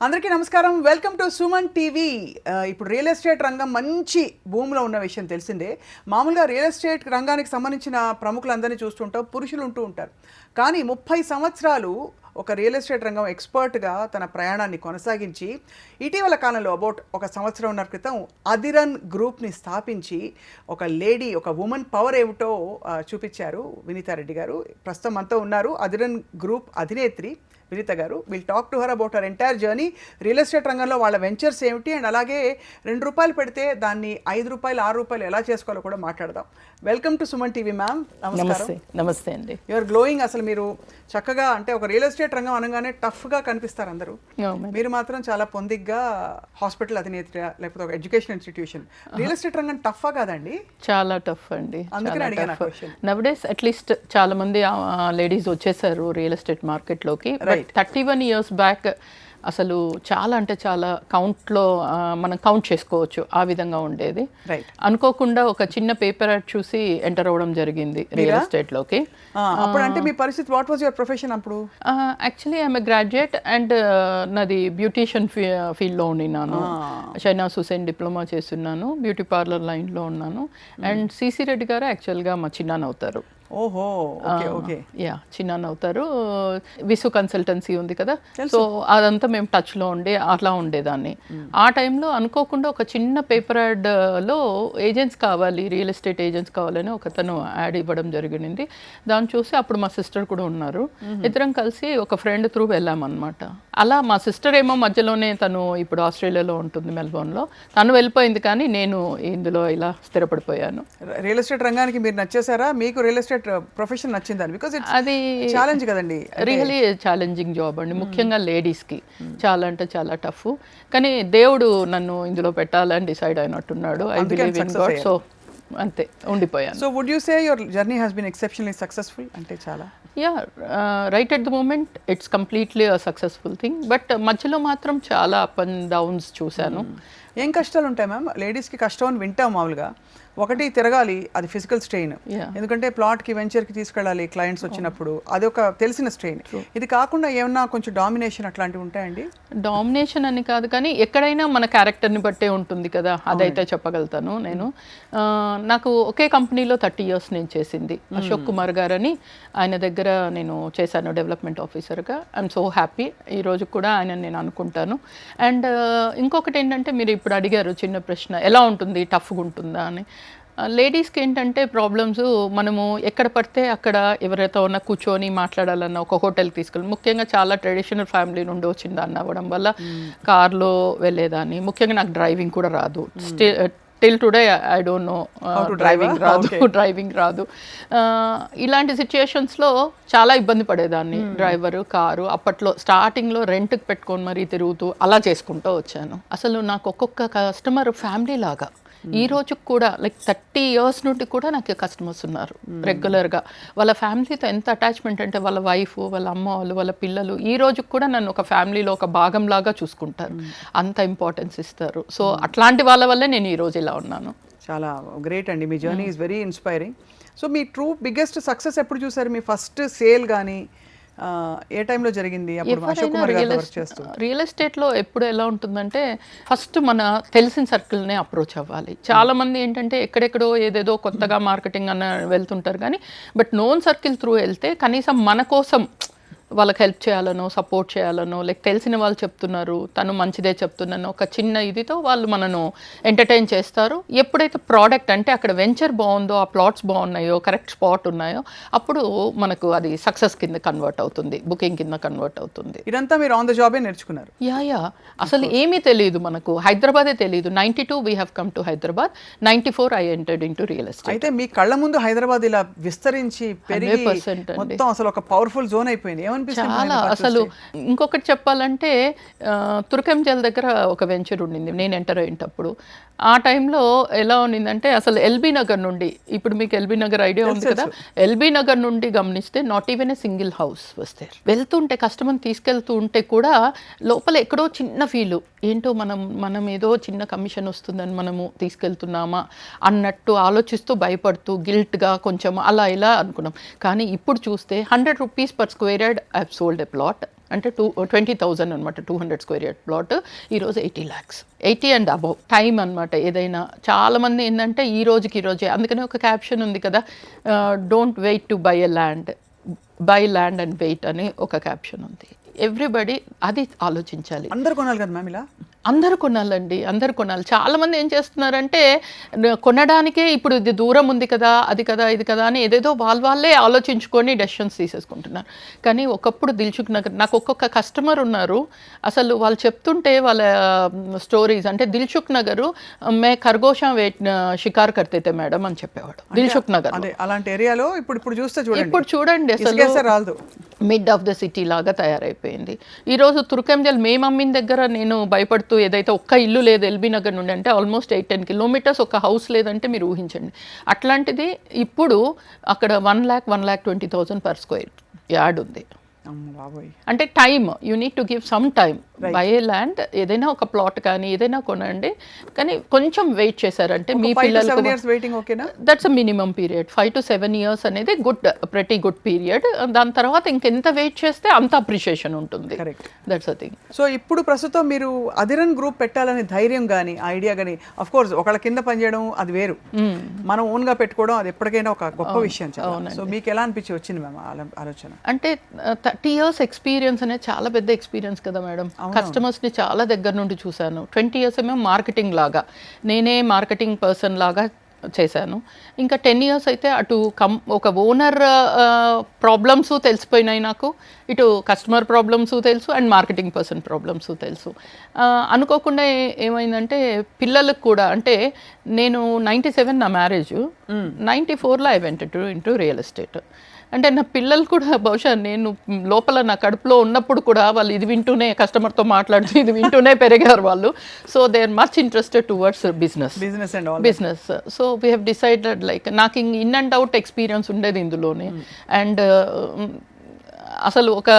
అందరికీ నమస్కారం. Welcome to Suman TV. ఇప్పుడు రియల్ ఎస్టేట్ రంగం మంచి భూమిలో ఉన్న విషయం తెలిసిందే. మామూలుగా రియల్ ఎస్టేట్ రంగానికి సంబంధించిన ప్రముఖులందరినీ చూస్తుంటాం, పురుషులు ఉంటూ ఉంటారు. కానీ 30 సంవత్సరాలు ఒక రియల్ ఎస్టేట్ రంగం ఎక్స్పర్ట్గా తన ప్రయాణాన్ని కొనసాగించి ఇటీవల కాలంలో ఒక సంవత్సరంన్నర క్రితం అధిరన్ గ్రూప్ని స్థాపించి ఒక లేడీ, ఒక ఉమెన్ పవర్ ఏమిటో చూపించారు వినీతారెడ్డి గారు. ప్రస్తుతం మనతో ఉన్నారు అధిరన్ గ్రూప్ అధినేత్రి వినీత గారు. Will talk to her about her entire journey, real estate రంగంలో వాళ్ళ వెంచర్స్ ఏమిటి, అండ్ అలాగే ₹2 పెడితే దాన్ని ₹5, ₹6 ఎలా చేసుకోవాలో కూడా మాట్లాడదాం. Welcome to Suman TV ma'am. నమస్తే. నమస్తే అండి. You're glowing. అసలు మీరు చక్కగా, అంటే ఒక రియల్ ఎస్టేట్ రంగం అనగానే టఫ్గా కనిపిస్తారు అందరూ, మీరు మాత్రం చాలా పొందిగ్గా హాస్పిటల్ అధినేత్రి లేకపోతే ఒక ఎడ్యుకేషన్ ఇన్స్టిట్యూషన్. రియల్ ఎస్టేట్ రంగం టఫ్గా కాదండి? చాలా టఫ్ అండి. అందుకని అడిగాను క్వశ్చన్. నవడేస్ అట్లీస్ట్ చాలా మంది లేడీస్ వచ్చేసారు రియల్ ఎస్టేట్ మార్కెట్లోకి. 31 years బ్యాక్ అసలు చాలా అంటే చాలా కౌంట్లో మనం కౌంట్ చేసుకోవచ్చు, ఆ విధంగా ఉండేది. అనుకోకుండా ఒక చిన్న పేపర్ యాడ్ చూసి ఎంటర్ అవ్వడం జరిగింది రియల్ ఎస్టేట్లోకి. అప్పుడు అంటే మీ పరిస్థితి, వాట్ వాజ్ యువర్ ప్రొఫెషన్ అప్పుడు? యాక్చువల్లీ ఐఎమ్ గ్రాడ్యుయేట్ అండ్ నాది బ్యూటీషియన్ ఫీల్డ్లో ఉన్నాను. షైనాస్ హుసేన్ డిప్లొమా చేస్తున్నాను, బ్యూటీ పార్లర్ లైన్లో ఉన్నాను. అండ్ సిసి రెడ్డి గారు యాక్చువల్గా మా చిన్నాన్న అవుతారు. ఓహో, ఓకే ఓకే. యా, చిన్నాన్న అవుతారు. విసు కన్సల్టెన్సీ ఉంది కదా, సో అదంతా మేము టచ్లో ఉండే అట్లా ఉండేదాన్ని. ఆ టైంలో అనుకోకుండా ఒక చిన్న పేపర్ యాడ్లో ఏజెంట్స్ కావాలి, రియల్ ఎస్టేట్ ఏజెంట్స్ కావాలని ఒకతను యాడ్ ఇవ్వడం జరిగింది. దాన్ని చూసి అప్పుడు మా సిస్టర్ కూడా ఉన్నారు, ఇద్దరం కలిసి ఒక ఫ్రెండ్ త్రూ వెళ్ళామన్నమాట. అలా మా సిస్టర్ ఏమో మధ్యలోనే, తను ఇప్పుడు ఆస్ట్రేలియాలో ఉంటుంది, మెల్బోర్న్లో. తను వెళ్ళిపోయింది, కానీ నేను ఇందులో ఇలా స్థిరపడిపోయాను. రియల్ ఎస్టేట్ రంగానికి మీరు నచ్చేసారా? మీకు రియల్ ఎస్టేట్ ప్రొఫెషన్ నచ్చిందని? బికాజ్ అది ఛాలెంజ్ కదండి, రియల్లీ ఛాలెంజింగ్ జాబ్ అండి, ముఖ్యంగా లేడీస్కి చాలా అంటే చాలా టఫ్. కానీ దేవుడు నన్ను ఇందులో పెట్టాలని డిసైడ్ అయినట్టున్నాడు. I believe in God. So అంతే ఉండిపోయాను. So would you say your journey has been exceptionally successful? అంటే చాలా right at the moment it's completely a successful thing. But మధ్యలో మాత్రం చాలా అప్ అండ్ డౌన్స్ చూశాను. ఏం కష్టాలు ఉంటాయి మ్యామ్? లేడీస్కి కష్టం అని వింటాం మామూలుగా. ఒకటి, తిరగాలి, అది ఫిజికల్ స్ట్రెయిన్. ఎందుకంటే ప్లాట్కి వెంచర్కి తీసుకెళ్ళాలి క్లయింట్స్ వచ్చినప్పుడు, అది ఒక తెలిసిన స్ట్రెయిన్. ఇది కాకుండా ఏమన్నా కొంచెం డామినేషన్ అట్లాంటివి ఉంటాయండి? డామినేషన్ అని కాదు, కానీ ఎక్కడైనా మన క్యారెక్టర్ని బట్టే ఉంటుంది కదా, అదైతే చెప్పగలుగుతాను నేను. నాకు ఒకే కంపెనీలో 30 years నేను చేసింది. అశోక్ కుమార్ గారని, ఆయన దగ్గర నేను చేశాను డెవలప్మెంట్ ఆఫీసర్గా. I'm so happy. ఈరోజు కూడా ఆయన నేను అనుకుంటాను. అండ్ ఇంకొకటి ఏంటంటే, మీరు ఇప్పుడు అడిగారు చిన్న ప్రశ్న, ఎలా ఉంటుంది, టఫ్గా ఉంటుందా అని. లేడీస్కి ఏంటంటే ప్రాబ్లమ్స్, మనము ఎక్కడ పడితే అక్కడ ఎవరైతే ఉన్నా కూర్చొని మాట్లాడాలన్నా, ఒక హోటల్కి తీసుకెళ్ళి, ముఖ్యంగా చాలా ట్రెడిషనల్ ఫ్యామిలీ నుండి వచ్చిందాన్ని అవ్వడం వల్ల కార్లో వెళ్ళేదాన్ని. ముఖ్యంగా నాకు డ్రైవింగ్ కూడా రాదు. Till today I don't know driving రాదు. ఇలాంటి సిచ్యుయేషన్స్లో చాలా ఇబ్బంది పడేదాన్ని. డ్రైవరు, కారు, అప్పట్లో స్టార్టింగ్లో రెంట్కి పెట్టుకొని మరీ తిరుగుతూ అలా చేసుకుంటూ వచ్చాను. అసలు నాకు ఒక్కొక్క కస్టమర్ ఫ్యామిలీ లాగా. ఈ రోజుకి కూడా లైక్ 30 years నుండి కూడా నాకు కస్టమర్స్ ఉన్నారు రెగ్యులర్గా. వాళ్ళ ఫ్యామిలీతో ఎంత అటాచ్మెంట్ అంటే, వాళ్ళ వైఫ్, వాళ్ళ అమ్మ వాళ్ళు, వాళ్ళ పిల్లలు ఈ రోజుకి కూడా నన్ను ఒక ఫ్యామిలీలో ఒక భాగంలాగా చూసుకుంటారు, అంత ఇంపార్టెన్స్ ఇస్తారు. సో అట్లాంటి వాళ్ళ వల్లే నేను ఈరోజు ఇలా ఉన్నాను. చాలా గ్రేట్ అండి, మీ journey is very inspiring. So మీ ట్రూ బిగ్గెస్ట్ సక్సెస్ ఎప్పుడు చూసారు? మీ ఫస్ట్ సేల్ కానీ ఏ టైంలో జరిగింది? రియల్ ఎస్టేట్లో ఎప్పుడు ఎలా ఉంటుందంటే, ఫస్ట్ మన తెలిసిన సర్కిల్నే అప్రోచ్ అవ్వాలి. చాలా మంది ఏంటంటే ఎక్కడెక్కడో ఏదేదో కొత్తగా మార్కెటింగ్ అన్న వెళ్తుంటారు, కానీ బట్ నోన్ సర్కిల్ త్రూ వెళ్తే కనీసం మన కోసం వాళ్ళకి హెల్ప్ చేయాలనో, సపోర్ట్ చేయాలనో, లైక్ తెలిసిన వాళ్ళు చెప్తున్నారు, తను మంచిదే చెప్తున్నాను, ఒక చిన్న ఇదితో వాళ్ళు మనను ఎంటర్టైన్ చేస్తారు. ఎప్పుడైతే ప్రోడక్ట్ అంటే అక్కడ వెంచర్ బాగుందో, ఆ ప్లాట్స్ బాగున్నాయో, కరెక్ట్ స్పాట్ ఉన్నాయో, అప్పుడు మనకు అది సక్సెస్ కింద కన్వర్ట్ అవుతుంది, బుకింగ్ కింద కన్వర్ట్ అవుతుంది. ఇదంతా మీరు ఆన్ ద జాబే నేర్చుకున్నారు? యా అసలు ఏమీ తెలియదు మనకు, హైదరాబాదే తెలియదు. 92 we have come to Hyderabad, 94 I entered in to real estate. అయితే మీ కళ్ళ ముందు హైదరాబాద్ ఇలా విస్తరించి పెరిగి మొత్తం అసలు ఒక పవర్ఫుల్ జోన్ అయిపోయింది. చాలా అసలు ఇంకొకటి చెప్పాలంటే, తుర్కంజల్ దగ్గర ఒక వెంచర్ ఉండింది నేను ఎంటర్ అయ్యేటప్పుడు. ఆ టైంలో ఎలా ఉండిందంటే, అసలు ఎల్బీ నగర్ నుండి, ఇప్పుడు మీకు ఎల్బీ నగర్ ఐడియా ఉంది కదా, ఎల్బీ నగర్ నుండి గమనిస్తే not even a single house వస్తే, వెళ్తుంటే కస్టమర్ని తీసుకెళ్తూ ఉంటే కూడా లోపల ఎక్కడో చిన్న ఫీలు, ఏంటో మనం ఏదో చిన్న కమిషన్ వస్తుందని మనము తీసుకెళ్తున్నామా అన్నట్టు ఆలోచిస్తూ, భయపడుతూ, గిల్ట్గా కొంచెం అలా ఇలా అనుకున్నాం. కానీ ఇప్పుడు చూస్తే ₹100 per square yard I have sold a plot. అంటే 20,000 అనమాట 200 స్క్వేర్ యార్డ్ ప్లాట్. ఈరోజు 80 lakhs, 80 అండ్ అబౌవ్. టైం అనమాట. ఏదైనా చాలామంది ఏంటంటే ఈ రోజే, అందుకనే ఒక క్యాప్షన్ ఉంది కదా, don't wait to buy land and wait అని ఒక క్యాప్షన్ ఉంది. ఎవ్రీబడి అది ఆలోచించాలి. అందరు కొనాలి కదా మ్యామ్ ఇలా? అందరూ కొనాలండి, అందరూ కొనాలి. చాలామంది ఏం చేస్తున్నారంటే కొనడానికే ఇప్పుడు ఇది దూరం ఉంది కదా, అది కదా, ఇది కదా అని ఏదేదో వాళ్ళే ఆలోచించుకొని డెసిషన్స్ తీసేసుకుంటున్నారు. కానీ ఒకప్పుడు దిల్సుఖ్ నగర్, నాకు ఒక్కొక్క కస్టమర్ ఉన్నారు, అసలు వాళ్ళు చెప్తుంటే వాళ్ళ స్టోరీస్ అంటే దిల్సుఖ్ నగర్ మే ఖర్గోషా షికార్ కర్తైతే మేడం అని చెప్పేవాడు దిల్సుఖ్ నగర్. అదే అలాంటి ఏరియాలో ఇప్పుడు చూస్తే ఇప్పుడు చూడండి అసలు మిడ్ ఆఫ్ ద సిటీ లాగా తయారైపోయింది. ఈరోజు తుర్కంజల్ మేము అమ్మిన దగ్గర నేను భయపడుతూ ఏదైతే ఒక్క ఇల్లు లేదు ఎల్బీ నగర్ నుండి అంటే ఆల్మోస్ట్ 8-10 kilometers ఒక హౌస్ లేదంటే మీరు ఊహించండి. అట్లాంటిది ఇప్పుడు అక్కడ 1,20,000 per square yard ఉంది. అంటే time, you need to give some time. By A land, ఏదైనా ఒక ప్లాట్ కానీ ఏదైనా కొనండి, కానీ కొంచెం వెయిట్ చేశారంటే మీ పిల్లలకు that's a minimum period. 5 to 7 years అనేది ప్రతి గుడ్ పీరియడ్. దాని తర్వాత ఇంకెంత వెయిట్ చేస్తే అంత అప్రిషియేషన్ ఉంటుంది. That's a thing. సో ఇప్పుడు ప్రస్తుతం మీరు అధిరన్ గ్రూప్ పెట్టాలని ధైర్యం కానీ ఐడియా కానీ, అఫ్ కోర్స్ ఒకళ్ళ కింద పనిచేయడం అది వేరు, మనం ఓన్ గా పెట్టుకోవడం అది ఎప్పటికైనా ఒక గొప్ప విషయం. సో మీకు ఎలా అనిపించి వచ్చింది మ్యామ్ ఆలోచన? అంటే 30 years ఎక్స్పీరియన్స్ అనేది చాలా పెద్ద ఎక్స్పీరియన్స్ కదా మేడం. కస్టమర్స్ని చాలా దగ్గర నుండి చూశాను. 20 years ఏమో మార్కెటింగ్ లాగా, నేనే మార్కెటింగ్ పర్సన్ లాగా చేశాను. ఇంకా 10 years అయితే అటు ఒక ఓనర్ ప్రాబ్లమ్స్ తెలిసిపోయినాయి నాకు, ఇటు కస్టమర్ ప్రాబ్లమ్స్ తెలుసు అండ్ మార్కెటింగ్ పర్సన్ ప్రాబ్లమ్స్ తెలుసు. అనుకోకుండా ఏమైందంటే పిల్లలకు కూడా, అంటే నేను 97 నా మ్యారేజ్, 94లో I went into real estate. అంటే నా పిల్లలు కూడా బహుశా నేను లోపల నా కడుపులో ఉన్నప్పుడు కూడా వాళ్ళు ఇది వింటూనే, కస్టమర్తో మాట్లాడుతూ ఇది వింటూనే పెరిగారు వాళ్ళు. So they are much interested towards business. So we have decided like నాకు ఇన్ అండ్ అవుట్ ఎక్స్పీరియన్స్ ఉండేది ఇందులోనే. అండ్ అసలు ఒక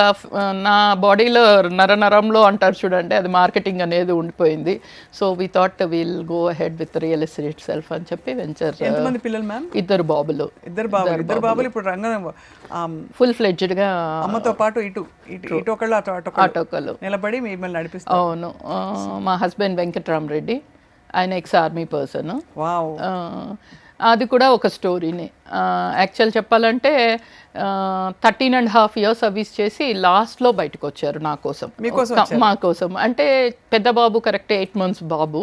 నా బాడీలో నరంలో అంటారు చూడండి, అది మార్కెటింగ్ అనేది ఉండిపోయింది. So we thought will go ahead with real estate self అని చెప్పి వెంచర్. ఎంతమంది పిల్లలు మ్యామ్? ఇద్దరు బాబులు ఇప్పుడు రంగం ఫుల్ ఫ్లెడ్జ్డ్ గా అమ్మతో పాటు ఇటు ఒకళ్ళు నిలబడి మిమ్మల్ని నడిపిస్తారు. అవును. మా హస్బెండ్ వెంకట్రామరెడ్డి, ఆయన ఎక్స్ ఆర్మీ పర్సన్. అది కూడా ఒక స్టోరీనే. యాక్చువల్ చెప్పాలంటే 13.5 years సర్వీస్ చేసి లాస్ట్లో బయటకు వచ్చారు నా కోసం, మా కోసం. అంటే పెద్ద బాబు కరెక్ట్ 8 months బాబు,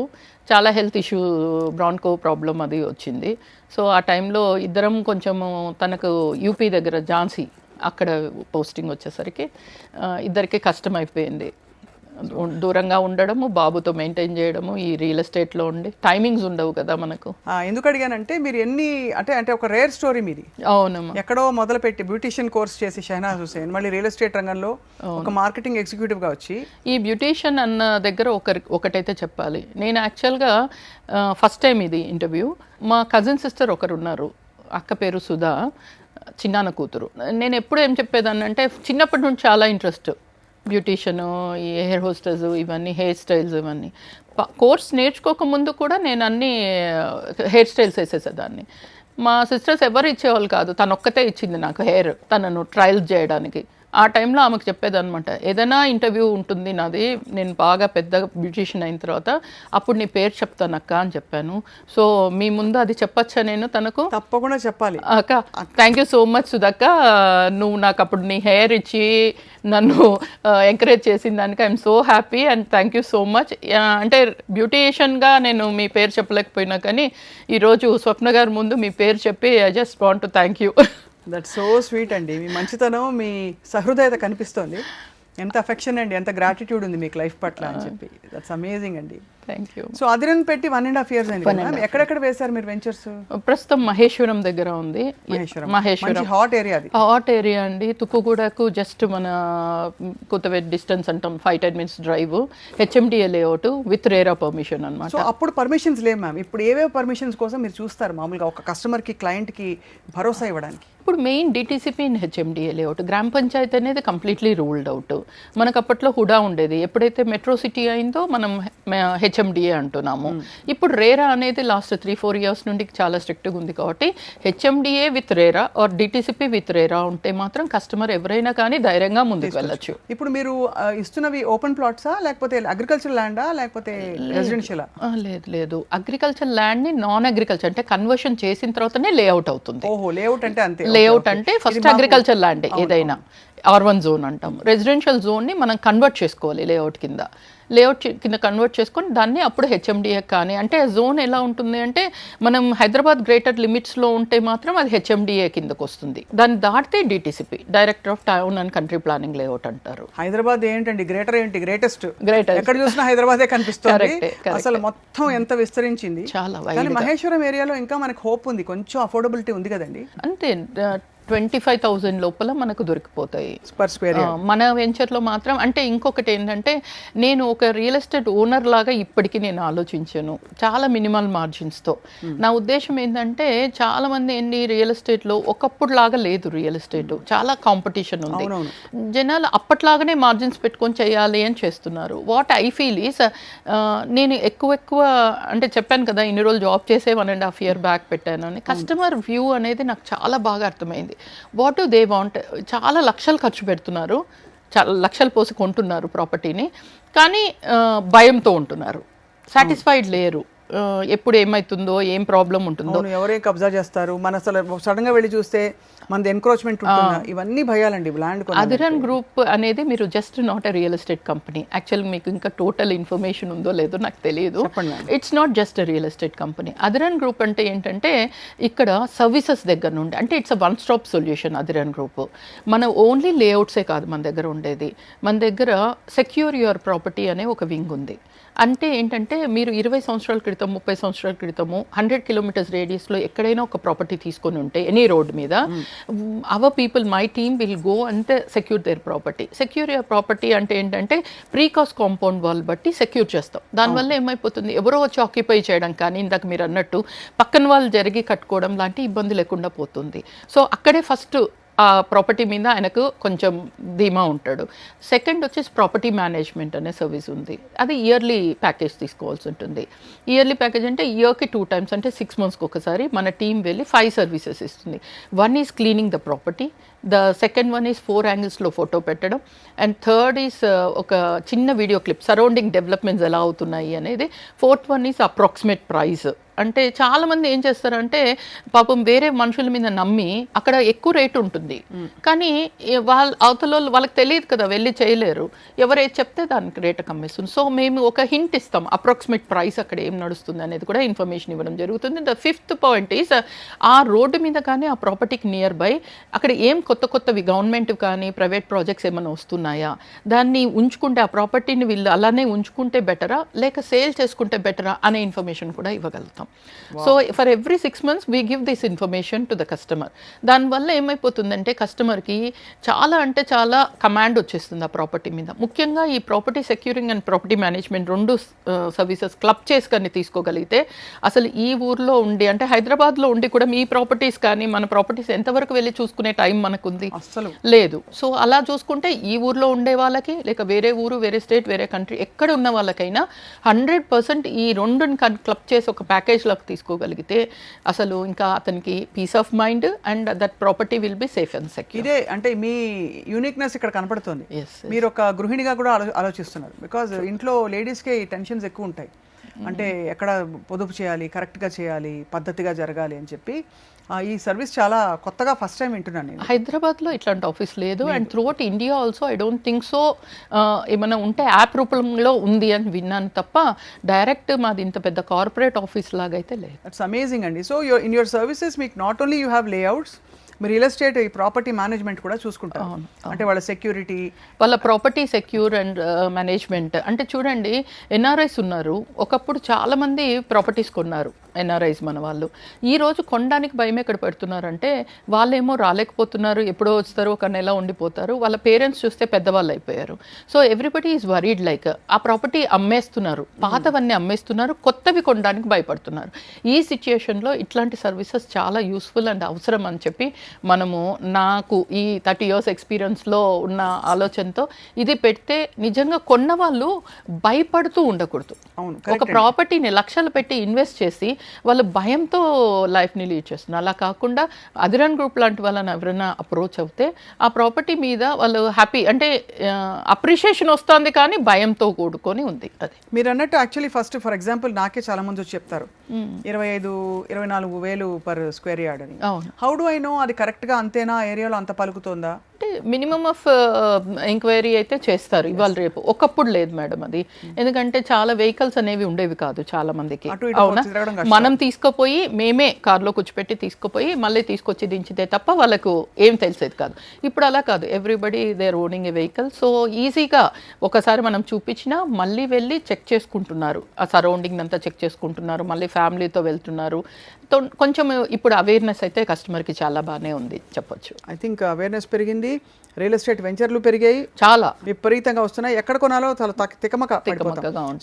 చాలా హెల్త్ ఇష్యూ, బ్రాన్కో ప్రాబ్లం అది వచ్చింది. సో ఆ టైంలో ఇద్దరం కొంచెము, తనకు యూపీ దగ్గర ఝాన్సీ అక్కడ పోస్టింగ్ వచ్చేసరికి ఇద్దరికి కష్టం అయిపోయింది. దూరంగా ఉండడము, బాబుతో మెయింటైన్ చేయడము, ఈ రియల్ ఎస్టేట్లో ఉండి టైమింగ్స్ ఉండవు కదా మనకు. ఎందుకు అడిగానంటే మీరు ఎన్ని అంటే ఒక రేర్ స్టోరీ మీది. అవునమ్మా. ఎక్కడో మొదలుపెట్టి బ్యూటిషియన్ కోర్స్ చేసి షహనాజ్ హుసేన్ మళ్ళీ రియల్ ఎస్టేట్ రంగంలో ఒక మార్కెటింగ్ ఎగ్జిక్యూటివ్గా వచ్చి ఈ బ్యూటిషియన్ అన్న దగ్గర ఒకటైతే చెప్పాలి. నేను యాక్చువల్గా ఫస్ట్ టైం ఇది ఇంటర్వ్యూ. మా కజిన్ సిస్టర్ ఒకరు ఉన్నారు, అక్క పేరు సుధా, చిన్నాన్న కూతురు. నేను ఎప్పుడు ఏం చెప్పేదాన్ని అంటే చిన్నప్పటి నుంచి చాలా ఇంట్రెస్ట్, బ్యూటీషియను, ఈ హెయిర్ హోస్టర్స్, ఇవన్నీ హెయిర్ స్టైల్స్, ఇవన్నీ కోర్స్ నేర్చుకోకముందు కూడా నేను అన్ని హెయిర్ స్టైల్స్ వేసేసేదాన్ని. మా సిస్టర్స్ ఎవరు ఇచ్చేవాళ్ళు కాదు, తను ఒక్కతే ఇచ్చింది నాకు హెయిర్, తనను ట్రయల్స్ చేయడానికి. ఆ టైంలో ఆమెకు చెప్పేదనమాట, ఏదైనా ఇంటర్వ్యూ ఉంటుంది నాది, నేను బాగా పెద్ద బ్యూటిషియన్ అయిన తర్వాత అప్పుడు నీ పేరు చెప్తాను అక్క అని చెప్పాను. సో మీ ముందు అది చెప్పచ్చా నేను తనకు? తప్పకుండా చెప్పాలి అక్క. థ్యాంక్ యూ సో మచ్ సుధక్క, నువ్వు నాకు అప్పుడు నీ హెయిర్ ఇచ్చి నన్ను ఎంకరేజ్ చేసిన దానికి I'm so happy and thank you so much. అంటే బ్యూటిషియన్గా నేను మీ పేరు చెప్పలేకపోయినా కానీ ఈరోజు స్వప్న గారి ముందు మీ పేరు చెప్పి I just want to thank you. That's so sweet అండి. మీ మంచితనం, మీ సహృదయత కనిపిస్తోంది. ఎంత అఫెక్షన్ అండి, ఎంత గ్రాటిట్యూడ్ ఉంది మీకు లైఫ్ పట్ల అని చెప్పి. దట్స్ అమేజింగ్ అండి. Thank you. సో అధిరన్ పెట్టి 1.5 years అయింది. ఎక్కడెక్కడ వేశారు మీరు వెంచర్స్? ప్రస్తుతం మహేశ్వరం దగ్గర ఉంది. మహేశ్వరం హాట్ ఏరియా, అది హాట్ ఏరియా అండి. తుక్కుగూడకు జస్ట్ మన కొత్తవేట్ డిస్టెన్స్ అంటాం, 5-10 minutes drive. HMDA layout with RERA permission అనమాట. సో అప్పుడు పర్మిషన్స్ లేవు మ్యామ్. ఇప్పుడు ఏవేవి పర్మిషన్స్ కోసం మీరు చూస్తారు మామూలుగా ఒక కస్టమర్కి, క్లయింట్కి భరోసా ఇవ్వడానికి? ఇప్పుడు main DTCP in HMDA layout, గ్రామ పంచాయతీ అనేది కంప్లీట్లీ రూల్డ్ అవుట్. మనకు అప్పట్లో హుడా ఉండేది, ఎప్పుడైతే మెట్రో సిటీ అయిందో మనం హెచ్ఎండిఏ అంటున్నాము. ఇప్పుడు రేరా అనేది లాస్ట్ 3-4 ఇయర్స్ నుండి చాలా స్ట్రిక్ట్గా ఉంది కాబట్టి HMDA with RERA or DTCP with RERA ఉంటే మాత్రం కస్టమర్ ఎవరైనా కానీ ధైర్యంగా ముందుకు వెళ్ళొచ్చు. ఇప్పుడు మీరు ఇస్తున్నవి ఓపెన్ ప్లాట్సా లేకపోతే అగ్రికల్చర్ ల్యాండా లేకపోతే రెసిడెన్షియలా? లేదు లేదు, అగ్రికల్చర్ ల్యాండ్ని నాన్ అగ్రికల్చర్ అంటే కన్వర్షన్ చేసిన తర్వాతనే లేఅవుట్ అవుతుంది. ఓహో, లేఅవుట్ అంటే అంతే. లేఅవుట్ అంటే ఫస్ట్ అగ్రికల్చర్ ల్యాండ్ ఏదైనా R1 జోన్ అంటాం. రెసిడెన్షియల్ జోన్ని మనం కన్వర్ట్ చేసుకోవాలి లేఅవుట్ కింద. లేఅవుట్ కింద కన్వర్ట్ చేసుకొని దాన్ని అప్పుడు హెచ్ఎండిఏ కానీ, అంటే జోన్ ఎలా ఉంటుంది అంటే మనం హైదరాబాద్ గ్రేటర్ లిమిట్స్లో ఉంటే మాత్రం అది హెచ్ఎండిఏ కిందకు వస్తుంది. దాన్ని దాటితే DTCP, director of town and country planning layout అంటారు. హైదరాబాద్ ఏంటండి గ్రేటర్, ఏంటి గ్రేటెస్ట్? గ్రేటర్ ఎక్కడ చూసినా హైదరాబాదే కనిపిస్తుంది. అసలు మొత్తం ఎంత విస్తరించింది. చాలా కానీ మహేశ్వరం ఏరియాలో ఇంకా మనకు హోప్ ఉంది, కొంచెం అఫోర్డబిలిటీ ఉంది కదండి. అంతే 25,000 లోపల మనకు దొరికిపోతాయి పర్ స్క్వేర్. మన వెంచర్లో మాత్రం. అంటే ఇంకొకటి ఏంటంటే నేను ఒక రియల్ ఎస్టేట్ ఓనర్ లాగా ఇప్పటికీ నేను ఆలోచించాను చాలా మినిమల్ మార్జిన్స్తో. నా ఉద్దేశం ఏంటంటే చాలా మంది ఏంటి రియల్ ఎస్టేట్లో ఒకప్పుడు లాగా లేదు, రియల్ ఎస్టేట్ చాలా కాంపిటీషన్ ఉంది. జనాలు అప్పట్లాగానే మార్జిన్స్ పెట్టుకొని చేయాలి అని చేస్తున్నారు. వాట్ ఐ ఫీల్ ఈస్ నేను ఎక్కువ అంటే చెప్పాను కదా ఇన్ని రోజులు జాబ్ చేసే 1.5 year బ్యాక్ పెట్టాను అని. కస్టమర్ వ్యూ అనేది నాకు చాలా బాగా అర్థమైంది. What do they want. చాలా లక్షలు ఖర్చు పెడుతున్నారు, చాలా లక్షలు పోసి కొంటున్నారు ప్రాపర్టీని, కానీ భయంతో ఉంటున్నారు, సాటిస్ఫైడ్ లేరు. ఎప్పుడు ఏమవుతుందో, ఏం ప్రాబ్లం ఉంటుందో, ఎవరే కబ్జా చేస్తారు, మన అసలు సడన్ గా వెళ్ళి చూస్తే మనది ఎన్క్రోచ్మెంట్ ఉంటుందా, ఇవన్నీ భయాలండి ల్యాండ్. అధిరన్ గ్రూప్ అనేది మీరు just not a real estate company. యాక్చువల్గా మీకు ఇంకా టోటల్ ఇన్ఫర్మేషన్ ఉందో లేదో నాకు తెలియదు. It's not just a real estate company. Adhiran group అంటే ఏంటంటే ఇక్కడ సర్వీసెస్ దగ్గర నుండి, అంటే it's a one stop solution. Adhiran group మన ఓన్లీ లేఅవుట్సే కాదు మన దగ్గర ఉండేది, మన దగ్గర సెక్యూర్ యువర్ ప్రాపర్టీ అనే ఒక వింగ్ ఉంది. అంటే ఏంటంటే మీరు 20 సంవత్సరాల క్రితం 30 సంవత్సరాల క్రితము 100 kilometers రేడియస్లో ఎక్కడైనా ఒక ప్రాపర్టీ తీసుకొని ఉంటే ఎనీ రోడ్ మీద, our people, my team will go and secure there property. Secure your property అంటే ఏంటంటే ప్రీకాస్ కాంపౌండ్ వాల్ బట్టి సెక్యూర్ చేస్తాం. దానివల్ల ఏమైపోతుంది, ఎవరో వచ్చి ఆక్యుపై చేయడం కానీ ఇందాక మీరు అన్నట్టు పక్కన వాళ్ళు జరిగి కట్టుకోవడం లాంటి ఇబ్బంది లేకుండా పోతుంది. సో అక్కడే ఫస్ట్ ఆ ప్రాపర్టీ మీద ఆయనకు కొంచెం ధీమా ఉంటాడు. సెకండ్ వచ్చేసి ప్రాపర్టీ మేనేజ్మెంట్ అనే సర్వీస్ ఉంది. అది ఇయర్లీ ప్యాకేజ్ తీసుకోవాల్సి ఉంటుంది. ఇయర్లీ ప్యాకేజ్ అంటే ఇయర్కి 2 times, అంటే 6 monthsకి ఒకసారి మన టీం వెళ్ళి 5 services ఇస్తుంది. 1 is cleaning the property, the second 1 is 4 angles photo పెట్టడం, అండ్ థర్డ్ ఈజ్ ఒక చిన్న వీడియో క్లిప్ సరౌండింగ్ డెవలప్మెంట్స్ ఎలా అవుతున్నాయి అనేది. 4th 1 is approximate price. అంటే చాలామంది ఏం చేస్తారంటే పాపం వేరే మనుషుల మీద నమ్మి అక్కడ ఎక్కువ రేటు ఉంటుంది, కానీ అవతల వాళ్ళకి తెలియదు కదా, వెళ్ళి చేయలేరు, ఎవరైతే చెప్తే దానికి రేటు కమ్మేస్తుంది. సో మేము ఒక హింట్ ఇస్తాం, అప్రాక్సిమేట్ ప్రైస్ అక్కడ ఏం నడుస్తుంది అనేది కూడా ఇన్ఫర్మేషన్ ఇవ్వడం జరుగుతుంది. ద 5th point ఈజ్ ఆ రోడ్డు మీద కానీ ఆ ప్రాపర్టీకి నియర్ బై అక్కడ ఏం కొత్తవి గవర్నమెంట్ కానీ ప్రైవేట్ ప్రాజెక్ట్స్ ఏమైనా వస్తున్నాయా, దాన్ని ఉంచుకుంటే ఆ ప్రాపర్టీని వీళ్ళు అలానే ఉంచుకుంటే బెటరా లేక సేల్ చేసుకుంటే బెటరా అనే ఇన్ఫర్మేషన్ కూడా ఇవ్వగలుగుతాం. So for every 6 months we give this information to the customer. దానివల్ల ఏమైపోతుందంటే కస్టమర్కి చాలా అంటే చాలా కమాండ్ వచ్చేస్తుంది ఆ ప్రాపర్టీ మీద. ముఖ్యంగా ఈ property securing and property management 2 services club చేసుకొని తీసుకోగలిగితే అసలు ఈ ఊర్లో ఉండి, అంటే హైదరాబాద్లో ఉండి కూడా మీ ప్రాపర్టీస్ కానీ మన ప్రాపర్టీస్ ఎంతవరకు వెళ్ళి చూసుకునే టైం మనకుంది, అసలు లేదు. సో అలా చూసుకుంటే ఈ ఊర్లో ఉండే వాళ్ళకి లేక వేరే ఊరు, వేరే స్టేట్, వేరే కంట్రీ ఎక్కడ ఉన్న వాళ్ళకైనా 100% ఈ 2ని క్లబ్ చేసి ఒక ప్యాకేజ్ లోకి తీసుకోగలిగితే అసలు ఇంకా అతనికి peace of mind and that property will be safe and secure. ఇదే అంటే మీ యూనిక్నెస్ ఇక్కడ కనపడుతుంది. మీరు ఒక గృహిణిగా కూడా ఆలోచిస్తున్నారు. బికాజ్ ఇంట్లో లేడీస్కే టెన్షన్స్ ఎక్కువ ఉంటాయి. అంటే ఎక్కడ పొదుపు చేయాలి, కరెక్ట్గా చేయాలి, పద్ధతిగా జరగాలి అని చెప్పి ఈ సర్వీస్ చాలా కొత్తగా ఫస్ట్ టైం వింటున్నాను నేను. హైదరాబాద్లో ఇట్లాంటి ఆఫీస్ లేదు, and throughout India also I don't think so. ఏమైనా ఉంటే యాప్ రూపంలో ఉంది అని విన్నాను తప్ప డైరెక్ట్ మాది ఇంత పెద్ద కార్పొరేట్ ఆఫీస్ లాగా అయితే లేదు. దట్స్ అమేజింగ్ అండి. సో ఇన్ యువర్ సర్వీసెస్ మీకు not only you have layouts, మీరు రియల్ ఎస్టేట్ ఈ ప్రాపర్టీ మేనేజ్మెంట్ కూడా చూసుకుంటారు. అంటే వాళ్ళ సెక్యూరిటీ, వాళ్ళ ప్రాపర్టీ సెక్యూర్ అండ్ మేనేజ్మెంట్. అంటే చూడండి, ఎన్ఆర్ఐస్ ఉన్నారు, ఒకప్పుడు చాలా మంది ప్రాపర్టీస్ కొన్నారు, ఎన్ఆర్ఐస్ మన వాళ్ళు. ఈరోజు కొనడానికి భయం ఎక్కడ పెడుతున్నారంటే వాళ్ళేమో రాలేకపోతున్నారు, ఎప్పుడో వస్తారు, ఒక నెల ఉండిపోతారు, వాళ్ళ పేరెంట్స్ చూస్తే పెద్దవాళ్ళు అయిపోయారు. So everybody is worried, like ఆ ప్రాపర్టీ అమ్మేస్తున్నారు, పాతవన్నీ అమ్మేస్తున్నారు, కొత్తవి కొనడానికి భయపడుతున్నారు. ఈ సిచ్యుయేషన్లో ఇట్లాంటి సర్వీసెస్ చాలా యూస్ఫుల్ అండ్ అవసరం అని చెప్పి మనము, నాకు ఈ 30 years ఎక్స్పీరియన్స్లో ఉన్న ఆలోచనతో ఇది పెడితే నిజంగా కొన్న వాళ్ళు భయపడుతూ ఉండకూడదు. ఒక ప్రాపర్టీని లక్షలు పెట్టి ఇన్వెస్ట్ చేసి వాళ్ళు భయంతో లైఫ్ని లీడ్ చేస్తున్నారు. అలా కాకుండా అధిరన్ గ్రూప్ లాంటి వాళ్ళని ఎవరైనా అప్రోచ్ అవుతే ఆ ప్రాపర్టీ మీద వాళ్ళు హ్యాపీ, అంటే అప్రిషియేషన్ వస్తుంది కానీ భయంతో కూడుకొని ఉంది. అది మీరు అన్నట్టు యాక్చువల్లీ ఫస్ట్ ఫర్ ఎగ్జాంపుల్ నాకే చాలా మంది వచ్చి చెప్తారు 25-24 పర్ స్క్వేర్ యార్డ్ అని. హౌ డు ఐ నో అది కరెక్ట్గా అంతేనా, ఏరియాలో అంత పలుకుతుందా? అంటే మినిమం ఆఫ్ ఎంక్వైరీ అయితే చేస్తారు ఇవాళ రేపు. ఒకప్పుడు లేదు మేడం అది, ఎందుకంటే చాలా వెహికల్స్ అనేవి ఉండేవి కాదు చాలా మందికి. అవునా, మనం తీసుకుపోయి మేమే కార్లో కూర్చోపెట్టి తీసుకుపోయి మళ్ళీ తీసుకొచ్చి దించితే తప్ప వాళ్ళకు ఏం తెలిసేది కాదు. ఇప్పుడు అలా కాదు, everybody they are owning a vehicle. So ఈజీగా ఒకసారి మనం చూపించినా మళ్ళీ వెళ్ళి చెక్ చేసుకుంటున్నారు, ఆ సరౌండింగ్ అంతా చెక్ చేసుకుంటున్నారు, మళ్ళీ ఫ్యామిలీతో వెళ్తున్నారు. కొంచెం ఇప్పుడు అవేర్నెస్ అయితే కస్టమర్కి చాలా బాగానే ఉంది చెప్పొచ్చు. ఐ థింక్ అవేర్నెస్ పెరిగింది, రియల్ ఎస్టేట్ వెంచర్లు పెరిగాయి, చాలా విపరీతంగా వస్తున్నాయి. ఎక్కడ కొనాలో చాలా తికమకగా.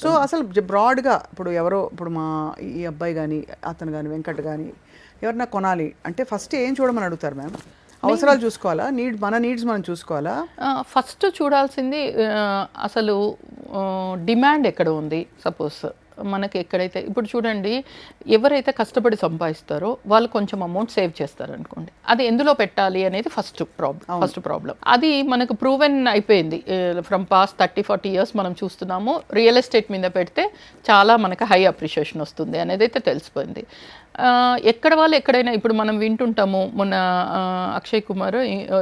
సో అసలు బ్రాడ్గా ఇప్పుడు మా ఈ అబ్బాయి కానీ అతను కానీ వెంకట్ కానీ ఎవరన్నా కొనాలి అంటే ఫస్ట్ ఏం చూడమని అడుగుతారు మ్యామ్? అవసరాలు చూసుకోవాలా, మన నీడ్స్ మనం చూసుకోవాలా? ఫస్ట్ చూడాల్సింది అసలు డిమాండ్ ఎక్కడ ఉంది. సపోజ్ మనకి ఎక్కడైతే ఇప్పుడు చూడండి, ఎవరైతే కష్టపడి సంపాదిస్తారో వాళ్ళు కొంచెం అమౌంట్ సేవ్ చేస్తారు అనుకోండి, అది ఎందులో పెట్టాలి అనేది ఫస్ట్ ప్రాబ్లం. అది మనకు ప్రూవెన్ అయిపోయింది ఫ్రమ్ పాస్ట్ 30-40 years మనం చూస్తున్నాము. రియల్ ఎస్టేట్ మీద పెడితే చాలా మనకు హై అప్రిషియేషన్ వస్తుంది అనేది అయితే తెలిసిపోయింది. ఎక్కడ వాళ్ళు ఎక్కడైనా ఇప్పుడు మనం వింటుంటాము, మొన్న అక్షయ్ కుమార్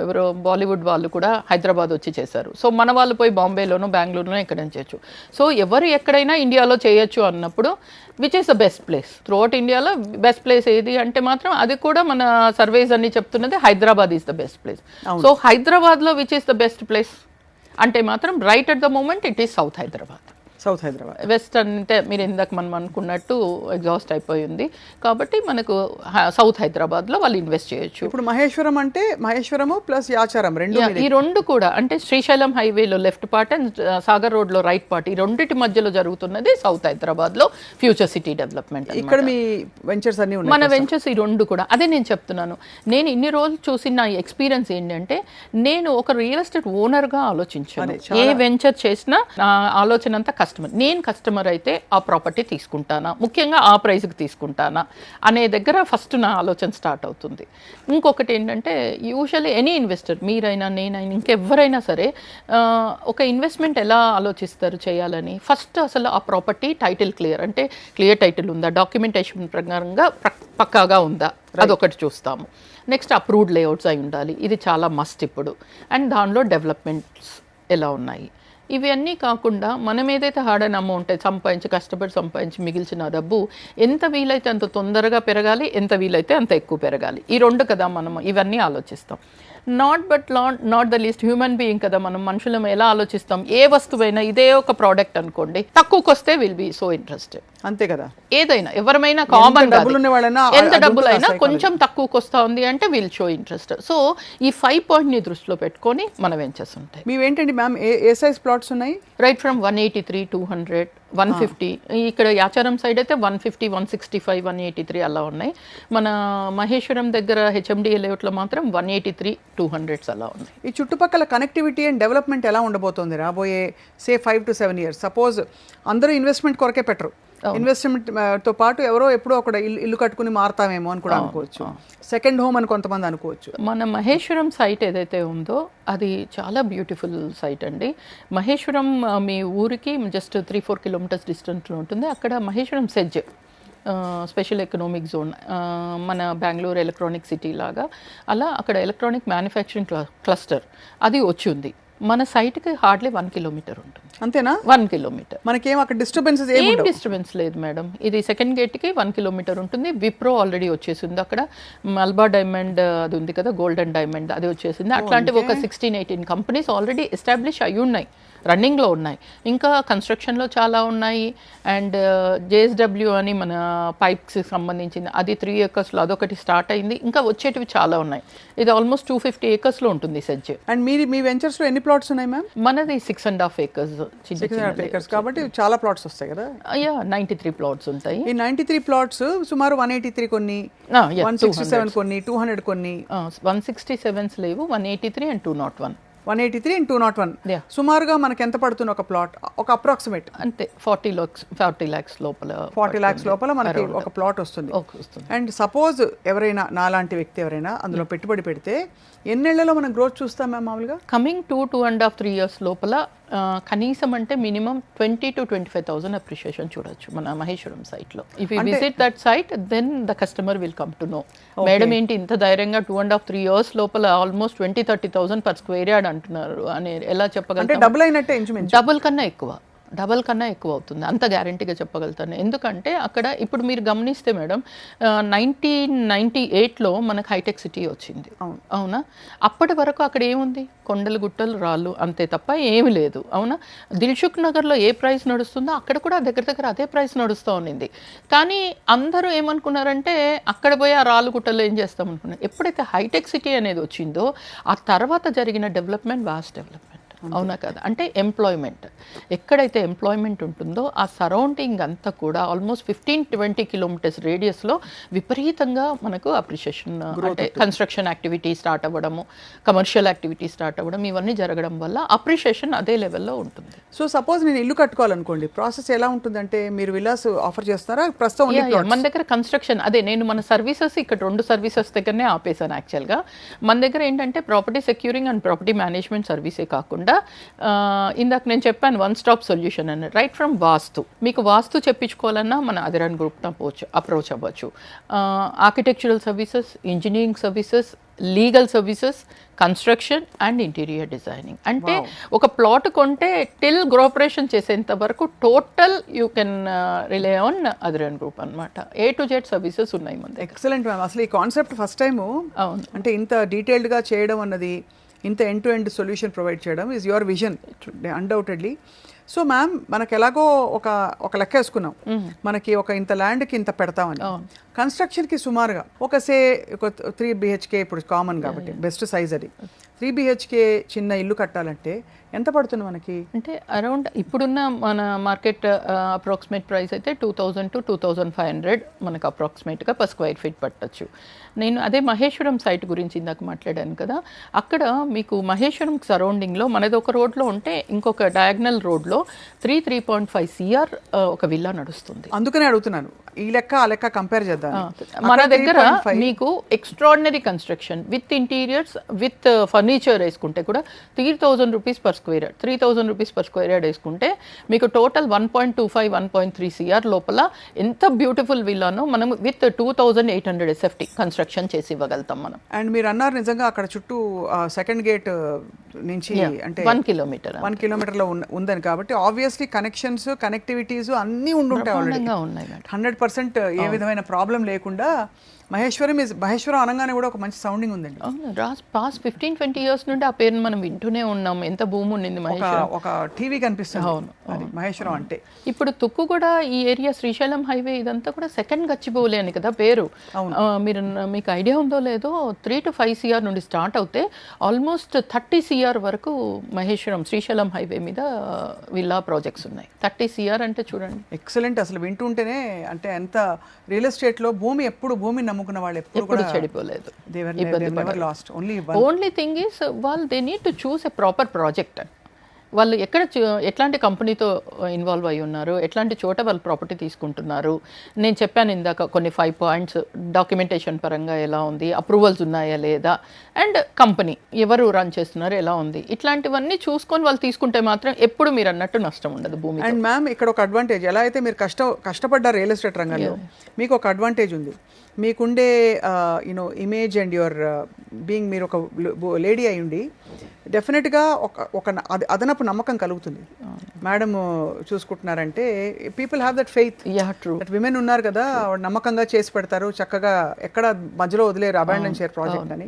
ఎవరో బాలీవుడ్ వాళ్ళు కూడా హైదరాబాద్ వచ్చి చేశారు. సో మన వాళ్ళు పోయి బాంబేలోనో బెంగళూరులోనో ఎక్కడైనా చేయొచ్చు. సో ఎవరు ఎక్కడైనా ఇండియాలో చేయొచ్చు అన్నప్పుడు which is the best place throughout ఇండియాలో? బెస్ట్ ప్లేస్ ఏది అంటే మాత్రం అది కూడా మన సర్వేస్ అన్ని చెప్తున్నది Hyderabad is the best place. So హైదరాబాద్లో which is the best place అంటే మాత్రం right at the moment it is south Hyderabad. West అంటే మీరు ఇందాక మనం అనుకున్నట్టు ఎగ్జాస్ట్ అయిపోయింది కాబట్టి మనకు సౌత్ హైదరాబాద్లో వాళ్ళు ఇన్వెస్ట్ చేయొచ్చు. ఇప్పుడు మహేశ్వరం అంటే మహేశ్వరము ప్లస్ యాచారం ఈ రెండు కూడా అంటే శ్రీశైలం హైవేలో లెఫ్ట్ పార్ట్ అండ్ సాగర్ రోడ్లో రైట్ పార్ట్, ఈ రెండింటి మధ్యలో జరుగుతున్నది సౌత్ హైదరాబాద్లో ఫ్యూచర్ సిటీ డెవలప్మెంట్. ఇక్కడ మీ వెంచర్స్ అన్ని మన వెంచర్స్ ఈ రెండు కూడా అదే నేను చెప్తున్నాను. నేను ఇన్ని రోజులు చూసిన నా ఎక్స్పీరియన్స్ ఏంటంటే, నేను ఒక రియల్ ఎస్టేట్ ఓనర్గా ఆలోచించాను. ఏ వెంచర్ చేసినా నా ఆలోచన అంతా నేను కస్టమర్ అయితే ఆ ప్రాపర్టీ తీసుకుంటానా, ముఖ్యంగా ఆ ప్రైస్కి తీసుకుంటానా అనే దగ్గర ఫస్ట్ నా ఆలోచన స్టార్ట్ అవుతుంది. ఇంకొకటి ఏంటంటే, యూజువల్లీ ఎనీ ఇన్వెస్టర్, మీరైనా నేనైనా ఇంకెవరైనా సరే, ఒక ఇన్వెస్ట్మెంట్ ఎలా ఆలోచిస్తారు చేయాలని, ఫస్ట్ అసలు ఆ ప్రాపర్టీ టైటిల్ అంటే క్లియర్ టైటిల్ ఉందా, డాక్యుమెంటేషన్ ప్రకారంగా పక్కాగా ఉందా, అదొకటి చూస్తాము. నెక్స్ట్ అప్రూవ్డ్ లేఅవుట్స్ అయి ఉండాలి, ఇది చాలా మస్ట్ ఇప్పుడు. అండ్ దానిలో డెవలప్మెంట్స్ ఎలా ఉన్నాయి, ఇవన్నీ కాకుండా మనం ఏదైతే హార్డ్ అండ్ అమౌంట్ కష్టపడి సంపాదించి మిగిల్చిన డబ్బు ఎంత వీలైతే అంత తొందరగా పెరగాలి, ఎంత వీలైతే అంత ఎక్కువ పెరగాలి. ఈ రెండు కదా మనం ఇవన్నీ ఆలోచిస్తాం. Not the least human being కదా మనం, మనుషులం ఎలా ఆలోచిస్తాం. ఏ వస్తువైనా ఇదే ఒక ప్రోడక్ట్ అనుకోండి, తక్కువకి వస్తే విల్ బి సో ఇంట్రెస్టెడ్, అంతే కదా. ఏదైనా ఎవరైనా కామన్ ఎంత డబ్బులైనా కొంచెం తక్కువకి వస్తా ఉంది అంటే విల్ షో ఇంట్రెస్ట్. సో ఈ 5 పాయింట్ని దృష్టిలో పెట్టుకొని మన వెంచర్స్ ఉంటాయి. మీవేంటండి మ్యామ్, ఏ సైజ్ ప్లాట్స్ ఉన్నాయి? Right from 183, 200, 150. ఇక్కడ యాచారం సైడ్ అయితే 150, 165, 183 అలా ఉన్నాయి. మన మహేశ్వరం దగ్గర హెచ్ఎండి లేఅవుట్లో మాత్రం 183, 200 అలా ఉన్నాయి. ఈ చుట్టుపక్కల కనెక్టివిటీ అండ్ డెవలప్మెంట్ ఎలా ఉండబోతోంది రాబోయే 5 to 7 years? సపోజ్ అందరూ ఇన్వెస్ట్మెంట్ కొరకే పెట్టరు, ఇన్వెస్ట్మెంట్ తో పాటు ఎవరో ఎప్పుడో ఒక ఇల్లు కట్టుకుని మారుతామేమో అని కూడా అనుకోవచ్చు, సెకండ్ హోమ్ అని కొంతమంది అనుకోవచ్చు. మన మహేశ్వరం సైట్ ఏదైతే ఉందో అది చాలా బ్యూటిఫుల్ సైట్ అండి. మహేశ్వరం మీ ఊరికి జస్ట్ 3-4 kilometers డిస్టెన్స్లో ఉంటుంది. అక్కడ Maheshwaram SEZ special economic zone, మన బెంగళూరు ఎలక్ట్రానిక్ సిటీ లాగా అలా అక్కడ ఎలక్ట్రానిక్ మ్యానుఫ్యాక్చరింగ్ క్లస్టర్ అది వచ్చి ఉంది. మన సైట్కి హార్డ్లీ 1 kilometer ఉంటుంది. అంతేనా? 1 kilometer. మనకేం అక్కడ డిస్టర్బెన్సెస్ ఏం డిస్టర్బెన్స్ లేదు మేడం. ఇది సెకండ్ గేట్కి 1 kilometer ఉంటుంది. విప్రో ఆల్రెడీ వచ్చేసింది అక్కడ. మల్బా డైమండ్ అది ఉంది కదా, గోల్డెన్ డైమండ్ అది వచ్చేసింది. అట్లాంటివి ఒక 16-18 కంపెనీస్ ఆల్రెడీ ఎస్టాబ్లిష్ అయ్యి ఉన్నాయి రన్నింగ్లో ఉన్నాయి. ఇంకా కన్స్ట్రక్షన్లో చాలా ఉన్నాయి. అండ్ జేఎస్డబ్ల్యూ అని మన పైప్స్కి సంబంధించింది, అది 3 acresలో అదొకటి స్టార్ట్ అయింది. ఇంకా వచ్చేటివి చాలా ఉన్నాయి. ఇది ఆల్మోస్ట్ 250 acresలో ఉంటుంది సెజ్. అండ్ మీ వెంచర్స్లో ఎన్ని ప్లాట్స్ ఉన్నాయి మ్యామ్? మనది 6.5 acres. 6.5 acres కాబట్టి చాలా ప్లాట్స్ వస్తాయి కదా? 93 ప్లాట్స్ ఉంటాయి. ఈ 93 ప్లాట్స్ సుమారు 183 కొన్ని, 167 కొన్ని, 200 కొన్ని. 167 లేవు, 183 అండ్ 201. 183 and 201. సుమారుగా మనకి ఎంత పడుతుంది ఒక ప్లాట్? ఒక అప్రాక్సిమేట్ అంతే 40 lakhs లోపల, 40 lakhs లోపల మనకి ఒక ప్లాట్ వస్తుంది. అండ్ సపోజ్ ఎవరైనా నాలాంటి వ్యక్తి ఎవరైనా అందులో పెట్టుబడి పెడితే ఎన్నేళ్లలో మనం గ్రోత్ చూస్తాం మ్యామ్ మామూలుగా? కమింగ్ 2.5-3 years లోపల కనీసం అంటే మినిమం 20,000 to 25,000 అప్రిషియేషన్ చూడొచ్చు మన మహేశ్వరం సైట్లో. If you visit that site then the customer will come to know, madam ఏంటి ఇంత ధైర్యంగా 2.5-3 years లోపల ఆల్మోస్ట్ 20,000-30,000 per square yard అంటున్నారు అని ఎలా చెప్పగలుగుతాం? డబుల్ అయినట్టే, ఇంచుమించు డబుల్ కన్నా ఎక్కువ అవుతుంది, అంత గ్యారంటీగా చెప్పగలుగుతాను. ఎందుకంటే అక్కడ ఇప్పుడు మీరు గమనిస్తే మేడం 1998లో మనకు హైటెక్ సిటీ వచ్చింది, అవునా? అప్పటి వరకు అక్కడ ఏముంది? కొండలు గుట్టలు రాళ్ళు అంతే తప్ప ఏమి లేదు, అవునా? దిల్సుఖ్ నగర్లో ఏ ప్రైస్ నడుస్తుందో అక్కడ కూడా దగ్గర అదే ప్రైస్ నడుస్తూ ఉన్నింది. కానీ అందరూ ఏమనుకున్నారంటే అక్కడ పోయి ఆ రాళ్ళు గుట్టలు ఏం చేస్తాం అనుకున్నారు. ఎప్పుడైతే హైటెక్ సిటీ అనేది వచ్చిందో ఆ తర్వాత జరిగిన డెవలప్మెంట్ వాస్ట్ డెవలప్మెంట్, అవునా కదా? అంటే ఎంప్లాయ్మెంట్, ఎక్కడైతే ఎంప్లాయ్మెంట్ ఉంటుందో ఆ సరౌండింగ్ అంతా కూడా ఆల్మోస్ట్ 15-20 kilometers రేడియస్లో విపరీతంగా మనకు అప్రిషియేషన్, అంటే కన్స్ట్రక్షన్ యాక్టివిటీ స్టార్ట్ అవ్వడము, కమర్షియల్ యాక్టివిటీ స్టార్ట్ అవ్వడం, ఇవన్నీ జరగడం వల్ల అప్రిషియేషన్ అదే లెవెల్లో ఉంటుంది. సో సపోజ్ నేను ఇల్లు కట్టుకోవాలనుకోండి, ప్రాసెస్ ఎలా ఉంటుందంటే మీరు విల్లాస్ ఆఫర్ చేస్తారా? ప్రస్తుతం మన దగ్గర కన్స్ట్రక్షన్, అదే నేను మన సర్వీసెస్ ఇక్కడ 2 సర్వీసెస్ దగ్గరనే ఆపేశాను యాక్చువల్గా. మన దగ్గర ఏంటంటే property securing and property management సర్వీసే కాకుండా ఇందాక నేను చెప్పాను వన్ స్టాప్ సొల్యూషన్ అని. రైట్ ఫ్రమ్ వాస్తు, మీకు వాస్తు చెప్పించుకోవాలన్నా మన అదిరాన్ గ్రూప్ అప్రోచ్ అవ్వచ్చు. Architectural services, engineering services, legal services, construction and interior designing. అంటే ఒక ప్లాట్ కొంటే టిల్ గృహప్రవేశం చేసేంత వరకు total you can rely on Adhiran group అనమాట. A to Z సర్వీసెస్ ఉన్నాయి మన దగ్గర. Excellent ma'am. అసలు ఈ కాన్సెప్ట్ ఫస్ట్ టైము, అంటే ఇంత డీటెయిల్డ్గా చేయడం అన్నది, ఇంత end to end solution provide చేయడం is your vision undoubtedly. So ma'am మనకు ఎలాగో ఒక లెక్క వేసుకున్నాం, మనకి ఇంత ల్యాండ్కి ఇంత పెడతామని. కన్స్ట్రక్షన్కి సుమారుగా ఒక 3 BHK ఇప్పుడు కామన్ కాబట్టి బెస్ట్ సైజ్ అది. 3 BHK చిన్న ఇల్లు కట్టాలంటే ఎంత పడుతుంది మనకి? అంటే అరౌండ్ ఇప్పుడున్న మన మార్కెట్ అప్రాక్సిమేట్ ప్రైస్ అయితే 2,000 to 2,500 మనకు అప్రాక్సిమేట్గా per square feet పట్టచ్చు. నేను అదే మహేశ్వరం సైట్ గురించి ఇందాక మాట్లాడాను కదా, అక్కడ మీకు మహేశ్వరం సరౌండింగ్లో మనది ఒక రోడ్లో ఉంటే ఇంకొక డయాగ్నల్ రోడ్లో 3.5 CR ఒక విల్లా నడుస్తుంది. అందుకనే అడుగుతున్నాను, ఈ లెక్క ఆ లెక్క కంపేర్ చేద్దాం. మన దగ్గర మీకు extraordinary construction with interiors with furniture వేసుకుంటే కూడా 3,000 rupees per square yard, 3,000 rupees per square yard వేసుకుంటే మీకు టోటల్ 1.25, 1.3 CR లోపల ఎంత బ్యూటిఫుల్ విల్లానో మనం విత్ 2,800 SFT కన్స్ట్రక్షన్ చేసి ఇవ్వగలుగుతాం మనం. అండ్ మీరు అన్నారు నిజంగా అక్కడ చుట్టూ సెకండ్ గేట్ నుంచి అంటే 1 kilometer 1 kilometerలో ఉందని కాబట్టి ఆబ్వియస్లీ కనెక్షన్స్, కనెక్టివిటీస్ అన్నీ ఉండుంటాయి ఆల్రెడీ. 100% ఏ విధమైన ప్రాబ్లం లేకుండా మహేశ్వరం అనగానే కూడా ఒక మంచి సౌండింగ్ ఉందండి. పాస్ట్ 15-20 years నుండి ఆ పేరుని మనం వింటూనే ఉన్నాం. ఎంత భూమి ఉండింది మహేశ్వరం, ఒక టీవీ కనిపిస్తుంది. అవును, మహేశ్వరం అంటే. ఇప్పుడు తుక్కు కూడా ఈ ఏరియా శ్రీశైలం హైవే ఇదంతా కూడా సెకండ్ గచ్చిబౌలి అని కదా పేరు. మీకు ఐడియా ఉందో లేదో 3 to 5 CR నుండి స్టార్ట్ అవుతే ఆల్మోస్ట్ 30 CR వరకు మహేశ్వరం శ్రీశైలం హైవే మీద విల్లా ప్రాజెక్ట్స్ ఉన్నాయి. 30 CR అంటే చూడండి, ఎక్సలెంట్. అసలు వింటుంటేనే అంటే ఎంత రియల్ ఎస్టేట్లో భూమి నమ్ముకున్న వాళ్ళు ఎప్పుడు చెడిపోలేదు. ఓన్లీ థింగ్ ఈస్ వాళ్ళు they need to choose a proper project. వాళ్ళు ఎట్లాంటి కంపెనీతో ఇన్వాల్వ్ అయి ఉన్నారు, ఎట్లాంటి చోట వాళ్ళు ప్రాపర్టీ తీసుకుంటున్నారు. నేను చెప్పాను ఇందాక కొన్ని 5 points, డాక్యుమెంటేషన్ పరంగా ఎలా ఉంది, అప్రూవల్స్ ఉన్నాయా లేదా, అండ్ కంపెనీ ఎవరు రన్ చేస్తున్నారు ఎలా ఉంది, ఇట్లాంటివన్నీ చూసుకొని వాళ్ళు తీసుకుంటే మాత్రం ఎప్పుడు మీరు అన్నట్టు నష్టం ఉండదు భూమి. అండ్ మ్యామ్ ఇక్కడ ఒక అడ్వాంటేజ్, ఎలా అయితే మీరు కష్టపడ్డారు రియల్ ఎస్టేట్ రంగంలో, మీకు ఒక అడ్వాంటేజ్ ఉంది. మీకుండే ఇమేజ్ అండ్ యువర్ బీయింగ్, మీరు ఒక లేడీ అయి ఉండి డెఫినెట్గా ఒక అదనపు నమ్మకం కలుగుతుంది. మేడం చూసుకుంటున్నారంటే people have that faith. That women ఉన్నారు కదా, నమ్మకంగా చేసి పెడతారు, చక్కగా ఎక్కడ మధ్యలో వదిలేరు, అబాండన్ చేయరు ప్రాజెక్ట్ అని.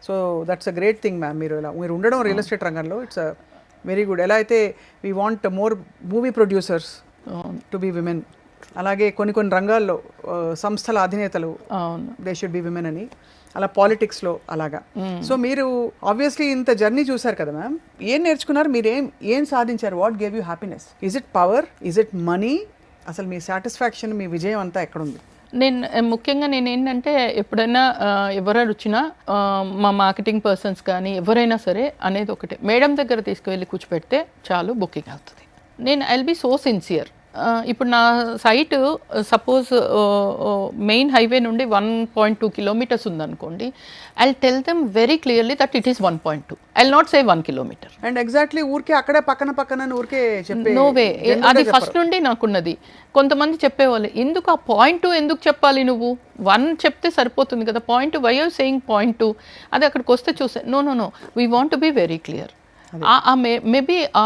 So that's a great thing ma'am. మీరు ఉండడం రియల్ ఎస్టేట్ రంగంలో ఇట్స్ వెరీ గుడ్. ఎలా అయితే we want more movie producers to be women, అలాగే కొన్ని రంగాల్లో సంస్థల అధినేతలు దే షుడ్ బి విమెన్ అని, అలా పాలిటిక్స్లో అలాగా. సో మీరు ఆబ్వియస్లీ ఇంత జర్నీ చూసారు కదా మ్యామ్, ఏం నేర్చుకున్నారు మీరు, ఏం సాధించారు? What gave you happiness? Is it power, is it money? అసలు మీ సాటిస్ఫాక్షన్, మీ విజయం అంతా ఎక్కడుంది? ముఖ్యంగా నేను ఏంటంటే ఎప్పుడైనా ఎవరైనా వచ్చినా మా మార్కెటింగ్ పర్సన్స్ కానీ ఎవరైనా సరే అనేది ఒకటే, మేడం దగ్గర తీసుకువెళ్ళి కూర్చోపెడితే చాలు బుకింగ్ అవుతుంది. నేను I will be so sincere. ఇప్పుడు నా సైట్ సపోజ్ మెయిన్ హైవే నుండి 1.2 కిలోమీటర్స్ ఉందనుకోండి, I tell them very clearly that it is 1.2. I will not say 1 kilometre. And exactly ఊరికే అక్కడే పక్కన ఊరికే చెప్పే నో వే. అది ఫస్ట్ నుండి నాకున్నది. కొంతమంది చెప్పేవాళ్ళు, ఎందుకు ఆ 0.2 ఎందుకు చెప్పాలి, నువ్వు 1 చెప్తే సరిపోతుంది కదా, 0.2 వై ఆర్ సేయింగ్ 0.2? అది అక్కడికి వస్తే చూసే no we want to be very clear. Maybe ఆ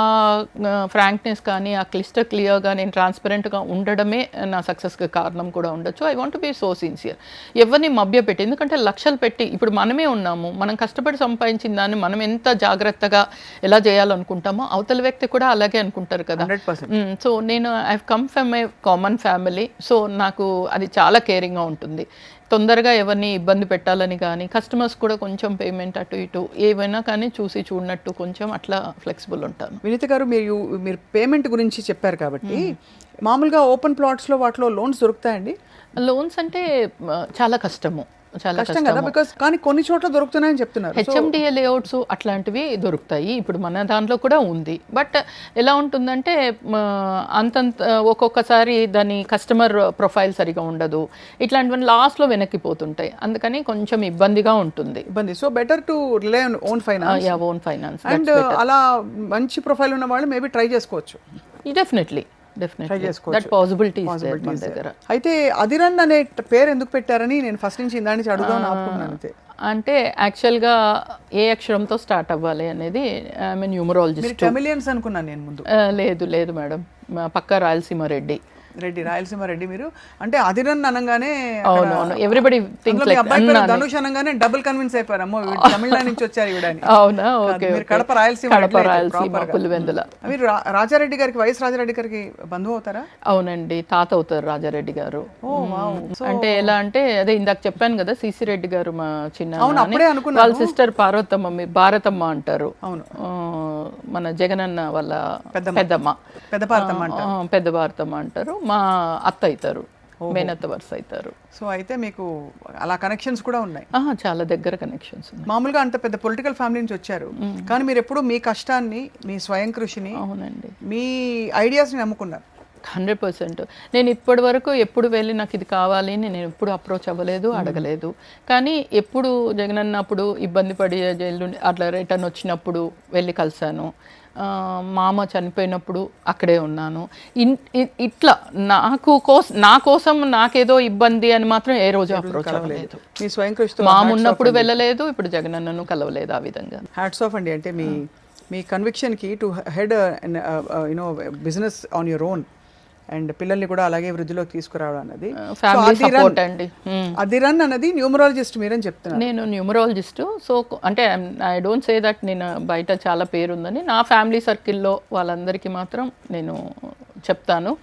ఫ్రాంక్నెస్ కానీ ఆ క్లిస్టర్ క్లియర్గా నేను ట్రాన్స్పరెంట్గా ఉండడమే నా సక్సెస్కి కారణం కూడా ఉండొచ్చు. I want be so sincere. ఎవరిని మభ్యపెట్టి, ఎందుకంటే లక్షలు పెట్టి ఇప్పుడు మనమే ఉన్నాము, మనం కష్టపడి సంపాదించిన దాన్ని మనం ఎంత జాగ్రత్తగా ఎలా చేయాలనుకుంటామో అవతల వ్యక్తి కూడా అలాగే అనుకుంటారు కదా. సో నేను I come from a common family. So నాకు అది చాలా కేరింగ్గా ఉంటుంది. తొందరగా ఎవరిని ఇబ్బంది పెట్టాలని కానీ, కస్టమర్స్ కూడా కొంచెం పేమెంట్ అటు ఇటు ఏవైనా కానీ చూసి చూడనట్టు కొంచెం అట్లా ఫ్లెక్సిబుల్ ఉంటాను. వినీత గారు, మీరు పేమెంట్ గురించి చెప్పారు కాబట్టి, మామూలుగా ఓపెన్ ప్లాట్స్లో వాటిలో లోన్స్ దొరుకుతాయండి? లోన్స్ అంటే చాలా కష్టము, చాలా కష్టం కదా, బికాస్ కానీ కొన్ని చోట్ల దొరుకుతున్నాయని చెప్తున్నారు. హెచ్ఎండిఏ లేఅవుట్స్ అట్లాంటివి దొరుకుతాయి, ఇప్పుడు మన దాంట్లో కూడా ఉంది. బట్ ఎలా ఉంటుందంటే అంతంత ఒక్కొక్కసారి దాని కస్టమర్ ప్రొఫైల్ సరిగా ఉండదు, ఇట్లాంటివన్నీ లాస్ట్లో వెనక్కిపోతుంటాయి, అందుకని కొంచెం ఇబ్బందిగా ఉంటుంది. So better to rely on own finance. Own finance. And అలా మంచి ప్రొఫైల్ ఉన్న వాళ్ళు మేబీ ట్రై చేసుకోవచ్చు. డెఫినెట్లీ దట్ పాసిబిలిటీ మన దగ్గర. అయితే అదిరన్ అనే పేరు ఎందుకు పెట్టారని నేను ఫస్ట్ నుంచి ఇందా నుంచి అడుగుదాం అనుకుంటున్నాను. అంతే. అంటే యాక్చువల్గా ఏ అక్షరంతో స్టార్ట్ అవ్వాలి అనేది ఐ మీన్ న్యూమరాలజిస్ట్. టెమిలియన్స్ అనుకున్నాను నేను ముందు. లేదు మేడం, పక్క రాయలసీమ రెడ్డి. రాయలసీమ రెడ్డి మీరు అంటే అదిరన్ అనగానే అవునవును ఎవ్రీబడి థింక్స్ లైక్ ధనుష్ అనగానే డబుల్ కన్విన్స్ అయిపోయారు, అమ్మో తమిళనాడు నుంచి వచ్చారు ఇవిడని. అవునా? ఓకే. కడప రాయలసీమ పులివెందుల. మీరు రాజారెడ్డి గారికి, వైఎస్ రాజారెడ్డి గారికి బంధువు అవుతారా? అవునండి, తాత అవుతారు రాజారెడ్డి గారు. అంటే ఎలా అంటే అదే ఇందాక చెప్పాను కదా, సిసి రెడ్డి గారు మా చిన్న వాళ్ళ సిస్టర్ పార్వతమ్మ, భారతమ్మ అంటారు. అవును, మన జగనన్న వాళ్ళ పెద్దమ్మ, పెద్ద భారతమ్మ అంటారు. మా అత్త అవుతారు, మేనత్త వరుస అవుతారు. సో అయితే మీకు అలా కనెక్షన్స్ కూడా ఉన్నాయి? చాలా దగ్గర కనెక్షన్స్ ఉన్నాయి. మామూలుగా అంత పెద్ద పొలిటికల్ ఫ్యామిలీ నుంచి వచ్చారు, కానీ మీరు ఎప్పుడు మీ కష్టాన్ని, మీ స్వయం కృషిని, అవునండి, మీ ఐడియాస్ని నమ్ముకున్నారు. 100%. నేను ఇప్పటి వరకు ఎప్పుడు వెళ్ళి నాకు ఇది కావాలి అని నేను ఎప్పుడు అప్రోచ్ అవ్వలేదు, అడగలేదు. కానీ ఎప్పుడు జగనన్నప్పుడు ఇబ్బంది పడి జైలు అట్లా రిటర్న్ వచ్చినప్పుడు వెళ్ళి కలిశాను. మామ చనిపోయినప్పుడు అక్కడే ఉన్నాను. ఇట్లా నా కోసం నాకేదో ఇబ్బంది అని మాత్రం ఏ రోజు అప్రోచ్ అవ్వలేదు. మీ స్వయం కృషితో మామ ఉన్నప్పుడు వెళ్ళలేదు, ఇప్పుడు జగనన్నను కలవలేదు. ఆ విధంగా హ్యాట్స్ ఆఫ్ అండి. అంటే మీ కన్విక్షన్కి to head you know business on your own and పిల్లల్ని కూడా అలాగే వృద్ధిలోకి తీసుకురావడం అన్నది. అదిరన్ అన్నది న్యూమరాలజిస్ట్ మీరని చెప్తున్నారు. నేను న్యూమరాలజిస్ట్. సో అంటే ఐ డోంట్ సే దట్ నేను బయట చాలా పేరు ఉందని, నా ఫ్యామిలీ సర్కిల్లో వాళ్ళందరికీ మాత్రం నేను చెప్తాను.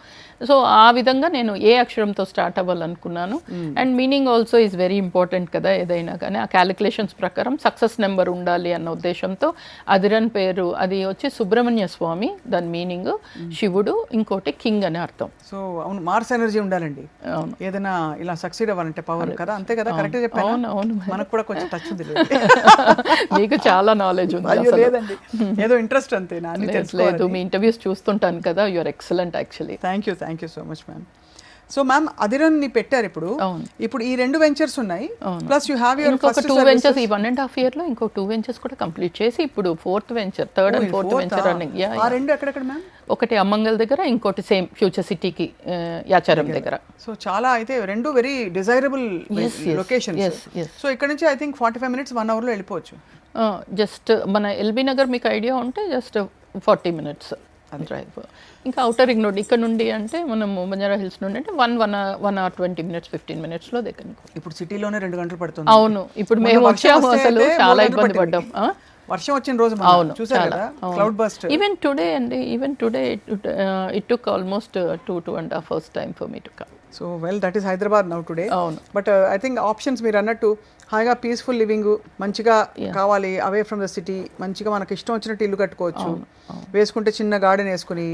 సో ఆ విధంగా నేను ఏ అక్షరంతో స్టార్ట్ అవ్వాలనుకున్నాను. And meaning also is very important కదా, ఏదైనా కానీ ఆ క్యాలిక్యులేషన్స్ ప్రకారం సక్సెస్ నెంబర్ ఉండాలి అన్న ఉద్దేశంతో అదిరన్ పేరు, అది వచ్చి సుబ్రహ్మణ్య స్వామి, దాని మీనింగ్ శివుడు, ఇంకోటి కింగ్ అని అర్థం. సో అవును, మార్స్ ఎనర్జీ ఉండాలండి. అవును, ఏదైనా ఇలా సక్సీడ్ అవ్వాలంటే పవర్ కదా, అంతే కదా, కరెక్ట్ చెప్పాను. అవును, మనకు కూడా కొంచెం టచ్ ఉంది. మీకు చాలా నాలెడ్జ్ ఉంది. లేదండి, ఏదో ఇంట్రెస్ట్ అంతే. లేదు, మీ ఇంటర్వ్యూస్ చూస్తుంటాను కదా, you are excellent actually. Thank you so much ma'am. So ma'am Adhiran ని పెట్టారు ఇప్పుడు ఈ 2 వెంచర్స్ ఉన్నాయి, ప్లస్ యూ హ్యావ్ యువర్ ఇంకొక 2 వెంచర్స్ ఈ 1.5 year లో ఇంకో 2 వెంచర్స్ కూడా కంప్లీట్ చేసి ఇప్పుడు 4th venture, 3rd and 4th venture running. ఆ 2 ఎక్కడెక్కడ మ్యామ్? ఒకటి అమ్మంగల్ దగ్గర, ఇంకోటి సేమ్ ఫ్యూచర్ సిటీకి యాచారం దగ్గర. సో చాలా అయితే 2 వెరీ డిజైరబుల్ లొకేషన్స్. సో ఇక్కడ నుంచి ఐ థింక్ 45 minutes 1 hour లో వెళ్ళిపోవచ్చు. జస్ట్ మన ఎల్బీ నగర్ మీకు ఐడియా ఉంటే జస్ట్ 40 minutes డ్రైవ్. ఇంకా అవుటర్ రింగ్ రోడ్ ఇక్కడ నుండి అంటే మనం బంజారా హిల్స్ నుండి అంటే 1 hour 20 minutes 15 minutes లో దగ్గర. ఇప్పుడు సిటీలోనే 2 గంటలు పడుతుంది. అవును, ఇప్పుడు మేము వచ్చాము, అసలు చాలా ఇబ్బంది పడ్డాం. వర్షం వచ్చిన రోజు మనం అవును, చూసారు కదా క్లౌడ్ బస్ట్. ఈవెన్ టుడే అండి, even today it took almost 2.5 hours time for me to come. So well that is Hyderabad now today. అవును. బట్ ఐ థింక్ ఆప్షన్స్ మీరు అన్నట్టు హాయిగా పీస్ఫుల్ లివింగ్ మంచిగా కావాలి, అవే ఫ్రమ్ ద సిటీ, మంచిగా మనకి ఇష్టం వచ్చినట్టు ఇల్లు కట్టుకోవచ్చు, వేసుకుంటే చిన్న గార్డెన్ వేసుకుని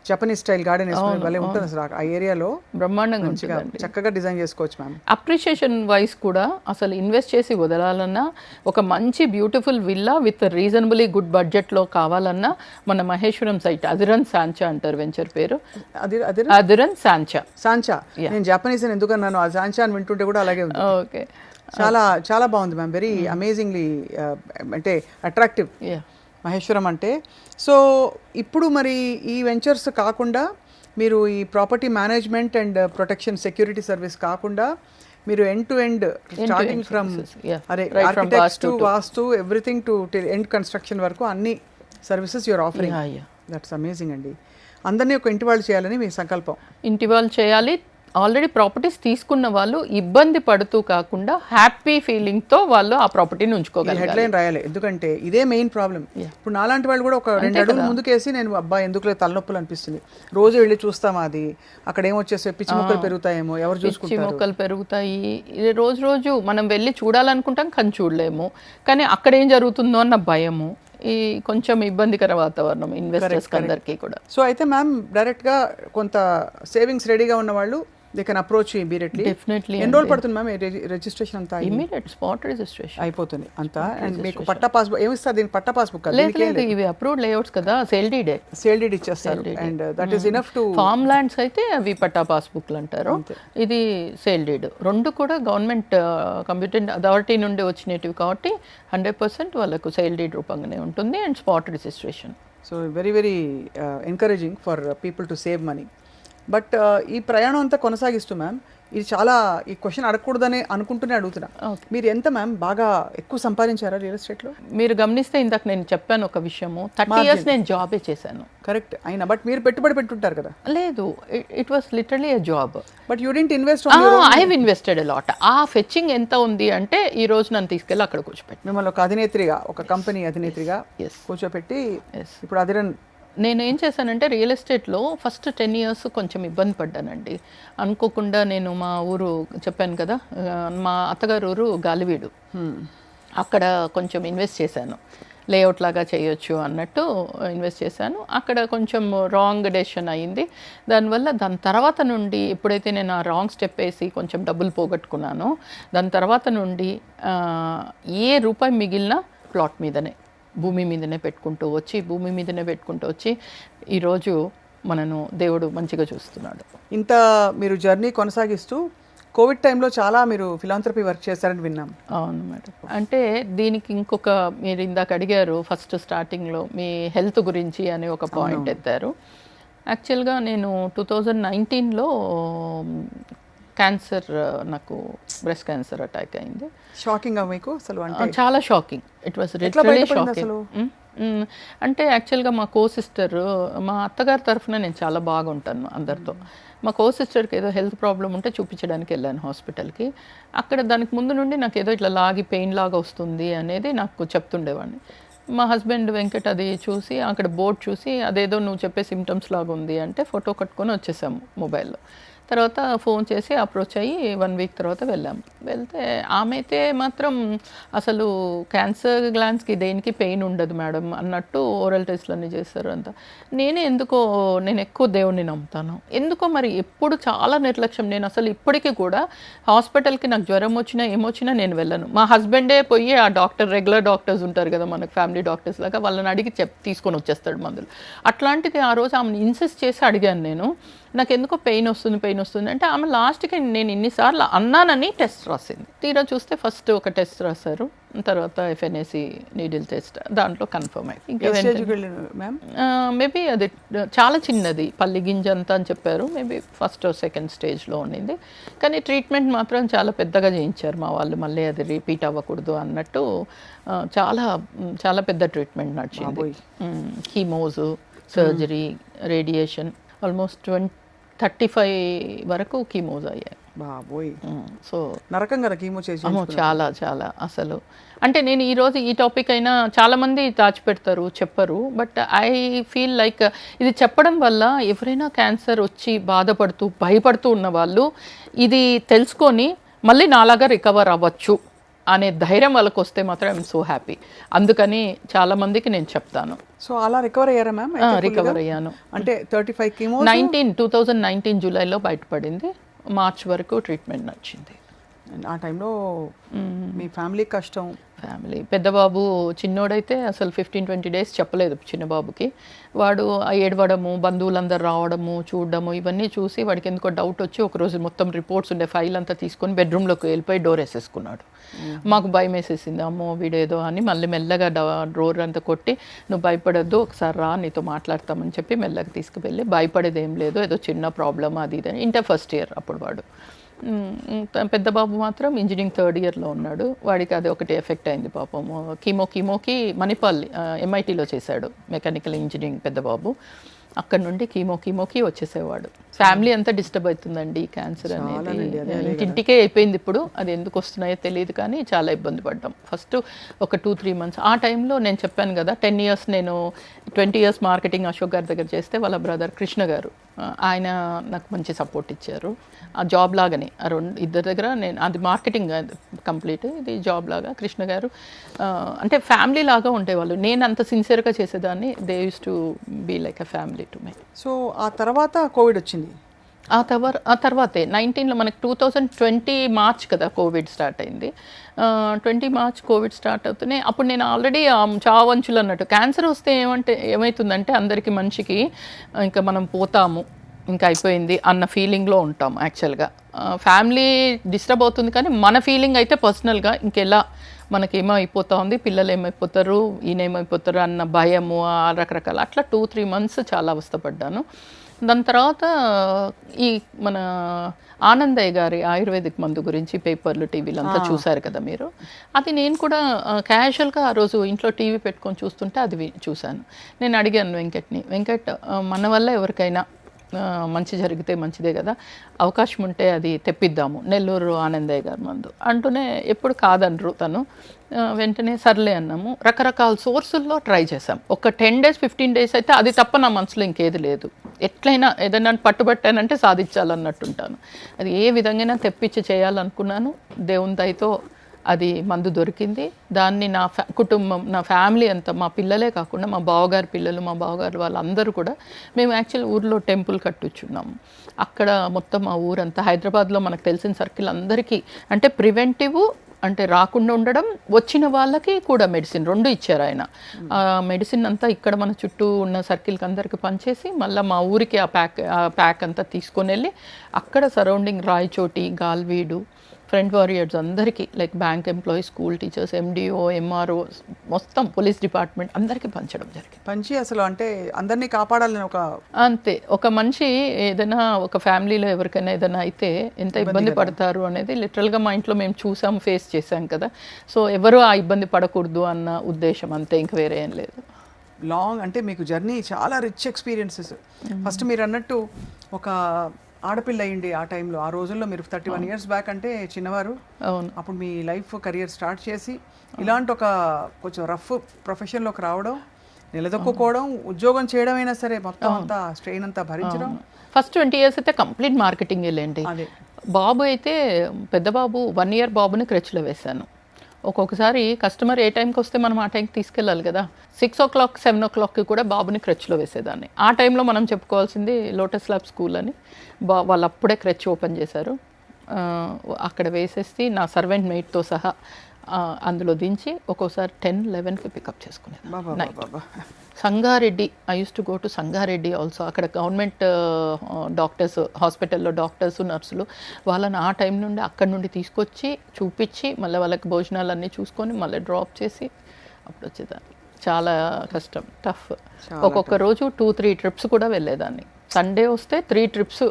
జపనీస్ స్టైల్ గార్డెన్ వేసుకుని భలే ఉంటుంది అసలు ఆ ఏరియాలో. బ్రహ్మాండంగా మంచిగా చక్కగా డిజైన్ చేసుకోవచ్చు మ్యామ్. అప్రిషియేషన్ వైజ్ కూడా అసలు ఇన్వెస్ట్ చేసి వదలాలన్నా, ఒక మంచి beautiful villa with reasonably good బడ్జెట్లో కావాలన్నా మన మహేశ్వరం సైట్ అదిరన్ సాంచా అంటారు వెంచర్ పేరు. అదిరన్ సాంచా. సాంచా నేను జపనీస్ అని ఎందుకన్నాను, ఆ సాంచా అని వింటుంటే కూడా అలాగే ఉంది. ఓకే, చాలా చాలా బాగుంది మ్యామ్, వెరీ అమేజింగ్లీ అంటే అట్రాక్టివ్ మహేశ్వరం అంటే. సో ఇప్పుడు మరి ఈ వెంచర్స్ కాకుండా మీరు ఈ property management and protection security service కాకుండా మీరు end to end starting from architects to vastu everything to end construction వరకు అన్ని services you're offering. That's amazing అండి. అందరినీ ఒక ఇంటి వాళ్ళు చేయాలని మీ సంకల్పం. ఇంటి వాళ్ళు చేయాలి. ఆల్రెడీ ప్రాపర్టీస్ తీసుకున్న వాళ్ళు ఇబ్బంది పడుతూ కాకుండా హ్యాపీ ఫీలింగ్తో వాళ్ళు ఆ ప్రాపర్టీని ఉంచుకోగలరు. హెడ్లైన్ రాయాలి, ఎందుకంటే ఇదే మెయిన్ ప్రాబ్లం. ఇప్పుడు నాలాంటి వాళ్ళు కూడా ఒక 2 అడుగులు ముందుకేసి నేను అబ్బా ఎందుకు తలనొప్పులు అనిపిస్తుంది, రోజు వెళ్ళి చూస్తామా అది అక్కడ ఏమొచ్చేస్తే పిచ్చి మొక్కలు పెరుగుతాయేమో, ఎవరు చూసుకుంటారు, పిచ్చి మొక్కలు పెరుగుతాయి. రోజు రోజు మనం వెళ్ళి చూడాలనుకుంటాం కానీ చూడలేము, కానీ అక్కడ ఏం జరుగుతుందో అన్న భయము, ఈ కొంచెం ఇబ్బందికర వాతావరణం ఇన్వెస్టర్స్ అందరికీ కూడా. సో అయితే మ్యామ్ డైరెక్ట్గా కొంత సేవింగ్స్ రెడీగా ఉన్న వాళ్ళు they can approach immediately. Definitely. ఎన్ని రోజులు పడుతుంది మ్యామ్ రిజిస్ట్రేషన్ అంతా? ఇమీడియట్ స్పాట్ రిజిస్ట్రేషన్ అయిపోతుంది అంతా. అండ్ మీకు పట్టా పాస్బుక్ ఏమిస్తారు? దీనికి పట్టా పాస్బుక్ లేదు, ఇవి అప్రూవ్డ్ లేఅవుట్స్ కదా, సేల్ డీడ్ ఇచ్చేస్తారు. And that is enough to. Farm lands అయితే అవి పట్టా పాస్బుక్లు అంటారు, ఇది సేల్ డీడ్. రెండు కూడా గవర్నమెంట్ కంప్యూటర్ అథారిటీ నుండి వచ్చినవి కాబట్టి 100% వాళ్ళకు సేల్ డీడ్ రూపంగానే ఉంటుంది and spot registration. So very very encouraging for people to save money. But ఈ ప్రయాణం అంతా కొనసాగిస్తూ మ్యామ్, ఇది చాలా ఈ క్వశ్చన్ అడగకూడదని అనుకుంటూనే అడుగుతున్నా, మీరు ఎంత మ్యామ్ బాగా ఎక్కువ సంపాదించారా రియల్ ఎస్టేట్లో? మీరు గమనిస్తే ఇందాక నేను చెప్పాను ఒక విషయము, 30 years నేను జాబే చేశాను. కరెక్ట్ అయినా బట్ మీరు పెట్టుబడి పెట్టుంటారు కదా? లేదు, it was literally a job. But you didn't invest. I have invested a lot. ఆ ఫెచ్చింగ్ ఎంత ఉంది అంటే ఈ రోజు నన్ను తీసుకెళ్ళి అక్కడ కూర్చోపెట్టి మిమ్మల్ని ఒక అధినేత్రిగా, ఒక కంపెనీ అధినేత్రిగా కూర్చోపెట్టి ఇప్పుడు అదిరన్. నేను ఏం చేశానంటే రియల్ ఎస్టేట్లో ఫస్ట్ 10 years కొంచెం ఇబ్బంది పడ్డానండి. అనుకోకుండా నేను మా ఊరు చెప్పాను కదా, మా అత్తగారు ఊరు గాలివీడు, అక్కడ కొంచెం ఇన్వెస్ట్ చేశాను. లేఅవుట్ లాగా చేయొచ్చు అన్నట్టు ఇన్వెస్ట్ చేశాను. అక్కడ కొంచెం రాంగ్ డెసిషన్ అయ్యింది. దాని తర్వాత నుండి ఎప్పుడైతే నేను ఆ రాంగ్ స్టెప్ వేసి కొంచెం డబ్బులు పోగొట్టుకున్నానో, దాని తర్వాత నుండి ఏ రూపాయి మిగిలినా ప్లాట్ మీదనే, భూమి మీదనే పెట్టుకుంటూ వచ్చి ఈరోజు మనను దేవుడు మంచిగా చూస్తున్నాడు. ఇంత మీరు జర్నీ కొనసాగిస్తూ కోవిడ్ టైంలో చాలా మీరు ఫిలాంథ్రపీ వర్క్ చేశారని విన్నాం. అవును మేడం. అంటే దీనికి ఇంకొక, మీరు ఇందాక అడిగారు ఫస్ట్ స్టార్టింగ్లో మీ హెల్త్ గురించి అని ఒక పాయింట్ ఎత్తారు. యాక్చువల్గా నేను 2019లో క్యాన్సర్, నాకు బ్రెస్ట్ క్యాన్సర్ అటాక్ అయింది. షాకింగ్ మీకు అసలు? చాలా shocking. It was literally shocking. అంటే యాక్చువల్గా మా సిస్టర్, మా అత్తగారి తరఫున నేను చాలా బాగుంటాను అందరితో. మా సిస్టర్కి ఏదో హెల్త్ ప్రాబ్లం ఉంటే చూపించడానికి వెళ్ళాను హాస్పిటల్కి. అక్కడ దానికి ముందు నుండి నాకు ఏదో ఇట్లా లాగి పెయిన్ లాగా వస్తుంది అనేది నాకు చెప్తుండేవాడిని. మా హస్బెండ్ వెంకట్ అది చూసి, అక్కడ బోర్డు చూసి అదేదో నువ్వు చెప్పే సిమ్టమ్స్ లాగా ఉంది అంటే ఫోటో కట్టుకొని వచ్చేసాము మొబైల్లో. తర్వాత ఫోన్ చేసి అప్రోచ్ అయ్యి 1 week తర్వాత వెళ్ళాము. వెళ్తే ఆమె అయితే మాత్రం అసలు క్యాన్సర్ గ్లాండ్స్కి దేనికి పెయిన్ ఉండదు మేడం అన్నట్టు ఓరల్ టెస్ట్లన్నీ చేస్తారు అంతా. నేను ఎక్కువ దేవుణ్ణి నమ్ముతాను, ఎందుకో మరి ఎప్పుడు చాలా నిర్లక్ష్యం. నేను అసలు ఇప్పటికీ కూడా హాస్పిటల్కి నాకు జ్వరం వచ్చినా ఏమొచ్చినా నేను వెళ్ళను. మా హస్బెండే పోయి ఆ రెగ్యులర్ డాక్టర్స్ ఉంటారు కదా మనకు, ఫ్యామిలీ డాక్టర్స్ లాగా, వాళ్ళని అడిగి తీసుకొని వచ్చేస్తాడు మందులు. అట్లాంటిది ఆ రోజు ఆమెను ఇన్సిస్ట్ చేసి అడిగాను నేను, నాకు ఎందుకో పెయిన్ వస్తుంది అంటే ఆమె లాస్ట్కి నేను ఇన్నిసార్లు అన్నానని టెస్ట్ రాసింది. తీరా చూస్తే ఫస్ట్ ఒక టెస్ట్ రాశారు, తర్వాత FNAC నీడిల్ టెస్ట్, దాంట్లో కన్ఫర్మ్ అయింది. మేబీ అది చాలా చిన్నది, పల్లి గింజ అంతా అని చెప్పారు. మేబీ ఫస్ట్ సెకండ్ స్టేజ్లో ఉండింది. కానీ ట్రీట్మెంట్ మాత్రం చాలా పెద్దగా చేయించారు మా వాళ్ళు, మళ్ళీ అది రిపీట్ అవ్వకూడదు అన్నట్టు. చాలా చాలా పెద్ద ట్రీట్మెంట్ నడిచింది. కీమోసు, సర్జరీ, రేడియేషన్, ఆల్మోస్ట్ 35 వరకు కీమోస్ అయ్యాయి. బాబోయ్, సో నరకం కదా కీమో చేసి. అమ్మో చాలా చాలా అసలు. అంటే నేను ఈరోజు ఈ టాపిక్ అయినా చాలామంది దాచిపెడతారు, చెప్పరు. బట్ ఐ ఫీల్ లైక్ ఇది చెప్పడం వల్ల ఎవరైనా క్యాన్సర్ వచ్చి బాధపడుతూ భయపడుతూ ఉన్న వాళ్ళు ఇది తెలుసుకొని మళ్ళీ నాలాగా రికవర్ అవ్వచ్చు అనే ధైర్యం వాళ్ళకి వస్తే మాత్రం ఐఎమ్ సో హ్యాపీ. అందుకని చాలా మందికి నేను చెప్తాను. సో అలా రికవర్ అయ్యారా మ్యామ్? రికవర్ అయ్యాను. అంటే 35 కీమో 2019 జూలైలో బయటపడింది. మార్చ్ వరకు ట్రీట్మెంట్ నచ్చింది. ఆ టైంలో మీ ఫ్యామిలీ కష్టం. ఫ్యామిలీ పెద్దబాబు చిన్నోడైతే అసలు 15-20 డేస్ చెప్పలేదు చిన్నబాబుకి. వాడు ఏడవడము, బంధువులందరూ రావడము, చూడడము, ఇవన్నీ చూసి వాడికి ఎందుకో డౌట్ వచ్చి ఒకరోజు మొత్తం రిపోర్ట్స్ ఉండే ఫైల్ అంతా తీసుకొని బెడ్రూమ్లోకి వెళ్ళిపోయి డోర్ వేసేసుకున్నాడు. మాకు భయం వేసేసింది, అమ్మో వీడేదో అని. మళ్ళీ మెల్లగా డోర్ అంతా కొట్టి, నువ్వు భయపడొద్దు, ఒకసారి రా, నీతో మాట్లాడతామని చెప్పి మెల్లగా తీసుకువెళ్ళి, భయపడేది ఏం లేదు, ఏదో చిన్న ప్రాబ్లమ్ అది ఇది అని. ఇంటర్ ఫస్ట్ ఇయర్ అప్పుడు వాడు. పెద్ద బాబు మాత్రం ఇంజనీరింగ్ థర్డ్ ఇయర్లో ఉన్నాడు. వాడికి అది ఒకటి ఎఫెక్ట్ అయింది పాపము. కీమోకి మణిపల్లి MITలో చేశాడు మెకానికల్ ఇంజనీరింగ్ పెద్ద బాబు. అక్కడ నుండి కీమోకి వచ్చేసేవాడు. ఫ్యామిలీ అంతా డిస్టర్బ్ అవుతుందండి క్యాన్సర్ అనేది. ఇంటింటికే అయిపోయింది ఇప్పుడు. అది ఎందుకు వస్తున్నాయో తెలియదు కానీ చాలా ఇబ్బంది పడ్డాం. ఫస్ట్ ఒక 2-3 మంత్స్ ఆ టైంలో నేను చెప్పాను కదా 10 ఇయర్స్ నేను 20 ఇయర్స్ మార్కెటింగ్ అశోక్ గారి దగ్గర చేస్తే వాళ్ళ బ్రదర్ కృష్ణ గారు ఆయన నాకు మంచి సపోర్ట్ ఇచ్చారు. ఆ జాబ్ లాగానే ఇద్దరి దగ్గర నేను అది మార్కెటింగ్ కంప్లీట్, ఇది జాబ్ లాగా. కృష్ణ గారు అంటే ఫ్యామిలీ లాగా ఉండేవాళ్ళు. నేను అంత సిన్సియర్గా చేసేదాన్ని. They use to be like a family to me. So ఆ తర్వాత కోవిడ్ వచ్చింది. ఆ తర్వాతే 19లో మనకి 2020 మార్చ్ కదా కోవిడ్ స్టార్ట్ అయింది. 20 మార్చ్ కోవిడ్ స్టార్ట్ అవుతున్నాయి. అప్పుడు నేను ఆల్రెడీ చావంచులు అన్నట్టు క్యాన్సర్ వస్తే ఏమవుతుందంటే అందరికీ మనిషికి ఇంకా మనం పోతాము, ఇంకా అయిపోయింది అన్న ఫీలింగ్లో ఉంటాం. యాక్చువల్గా ఫ్యామిలీ డిస్టర్బ్ అవుతుంది కానీ మన ఫీలింగ్ అయితే పర్సనల్గా ఇంకెలా మనకేమో అయిపోతా ఉంది, పిల్లలు ఏమైపోతారు, ఈయనేమైపోతారు అన్న భయము, రకరకాల అట్లా 2-3 మంత్స్ చాలా అవస్థపడ్డాను. దాని తర్వాత ఈ మన ఆనందయ్య గారి ఆయుర్వేదిక్ మందు గురించి పేపర్లు టీవీలు అంతా చూశారు కదా మీరు. అది నేను కూడా క్యాజువల్గా ఆ రోజు ఇంట్లో టీవీ పెట్టుకొని చూస్తుంటే అది చూశాను. నేను అడిగాను వెంకట్ మన వల్ల ఎవరికైనా మంచి జరిగితే మంచిదే కదా, అవకాశం ఉంటే అది తెప్పిద్దాము, నెల్లూరు ఆనందయ్య గారి మందు అంటూనే ఎప్పుడు కాదనరు తను. వెంటనే సర్లే అన్నాము. రకరకాల సోర్సుల్లో ట్రై చేసాం. ఒక 10 డేస్ 15 డేస్ అయితే అది తప్ప నా మనసులో ఇంకేది లేదు. ఎట్లయినా ఏదైనా పట్టుబట్టానంటే సాధించాలన్నట్టుంటాను. అది ఏ విధంగా తెప్పించి చేయాలనుకున్నాను. దేవుని దయతో అది మందు దొరికింది. దాన్ని నా కుటుంబం, నా ఫ్యామిలీ అంతా, మా పిల్లలే కాకుండా మా బావగారి పిల్లలు, మా బావగారు వాళ్ళందరూ కూడా, మేము యాక్చువల్ ఊర్లో టెంపుల్ కట్టుచున్నాము. అక్కడ మొత్తం మా ఊరంతా, హైదరాబాద్లో మనకు తెలిసిన సర్కిల్ అందరికీ అంటే ప్రివెంటివ్ అంటే రాకుండా ఉండడం, వచ్చిన వాళ్ళకి కూడా మెడిసిన్ 2 ఇచ్చారు ఆయన. ఆ మెడిసిన్ అంతా ఇక్కడ మన చుట్టూ ఉన్న సర్కిల్కి అందరికీ పనిచేసి మళ్ళీ మా ఊరికి ఆ ప్యాక్ అంతా తీసుకొని వెళ్ళి అక్కడ సరౌండింగ్ రాయచోటి, గాల్వీడు, ఫ్రంట్ వారియర్స్ అందరికీ like bank employees, school teachers, MDO, MRO, మొత్తం పోలీస్ డిపార్ట్మెంట్ అందరికీ పంచడం జరిగింది. పంచి అసలు అంటే అందరినీ కాపాడాలని ఒక అంతే. ఒక మనిషి ఏదైనా ఒక ఫ్యామిలీలో ఎవరికైనా ఏదైనా అయితే ఎంత ఇబ్బంది పడతారు అనేది లిటరల్గా మా ఇంట్లో మేము చూసాం, ఫేస్ చేసాం కదా. సో ఎవరు ఆ ఇబ్బంది పడకూడదు అన్న ఉద్దేశం అంతే, ఇంక వేరే ఏం లేదు. లాంగ్ అంటే మీకు జర్నీ చాలా రిచ్ ఎక్స్పీరియన్సెస్. ఫస్ట్ మీరు అన్నట్టు ఒక ఆడపిల్ల అయ్యింది ఆ టైంలో, ఆ రోజుల్లో మీరు 31 ఇయర్స్ బ్యాక్ అంటే చిన్నవారు. అవును. అప్పుడు మీ లైఫ్ కెరియర్ స్టార్ట్ చేసి ఇలాంటి ఒక కొంచెం రఫ్ ప్రొఫెషన్లోకి రావడం, నిలదొక్కుకోవడం, ఉద్యోగం చేయడం అయినా సరే మొత్తం అంతా స్ట్రెయిన్ అంతా భరించడం. ఫస్ట్ 20 ఇయర్స్ అయితే కంప్లీట్ మార్కెటింగ్ వెళ్ళండి. బాబు అయితే పెద్ద బాబు 1 ఇయర్ బాబుని క్రెచ్లో వేశాను. ఒక్కొక్కసారి కస్టమర్ ఏ టైంకి వస్తే మనం ఆ టైంకి తీసుకెళ్ళాలి కదా. 6 o'clock 7 o'clockకి కూడా బాబుని క్రెచ్లో వేసేదాన్ని. ఆ టైంలో మనం చెప్పుకోవాల్సింది లోటస్ ల్యాబ్ స్కూల్ అని. వాళ్ళు అప్పుడే క్రెచ్ ఓపెన్ చేశారు. అక్కడ వేసేసి నా సర్వెంట్ మెయిట్తో సహా అందులో దించి ఒక్కోసారి 10-11కి పికప్ చేసుకునేది. Sangareddy, I use to go to Sangareddy also. అక్కడ గవర్నమెంట్ డాక్టర్స్, హాస్పిటల్లో డాక్టర్స్, నర్సులు, వాళ్ళని ఆ టైం నుండి అక్కడ నుండి తీసుకొచ్చి చూపించి మళ్ళీ వాళ్ళకి భోజనాలు అన్నీ చూసుకొని మళ్ళీ డ్రాప్ చేసి అప్పుడు వచ్చేదాన్ని. చాలా కష్టం, టఫ్. ఒక్కొక్క రోజు 2-3 ట్రిప్స్ కూడా వెళ్ళేదాన్ని. సండే వస్తే 3 ట్రిప్స్.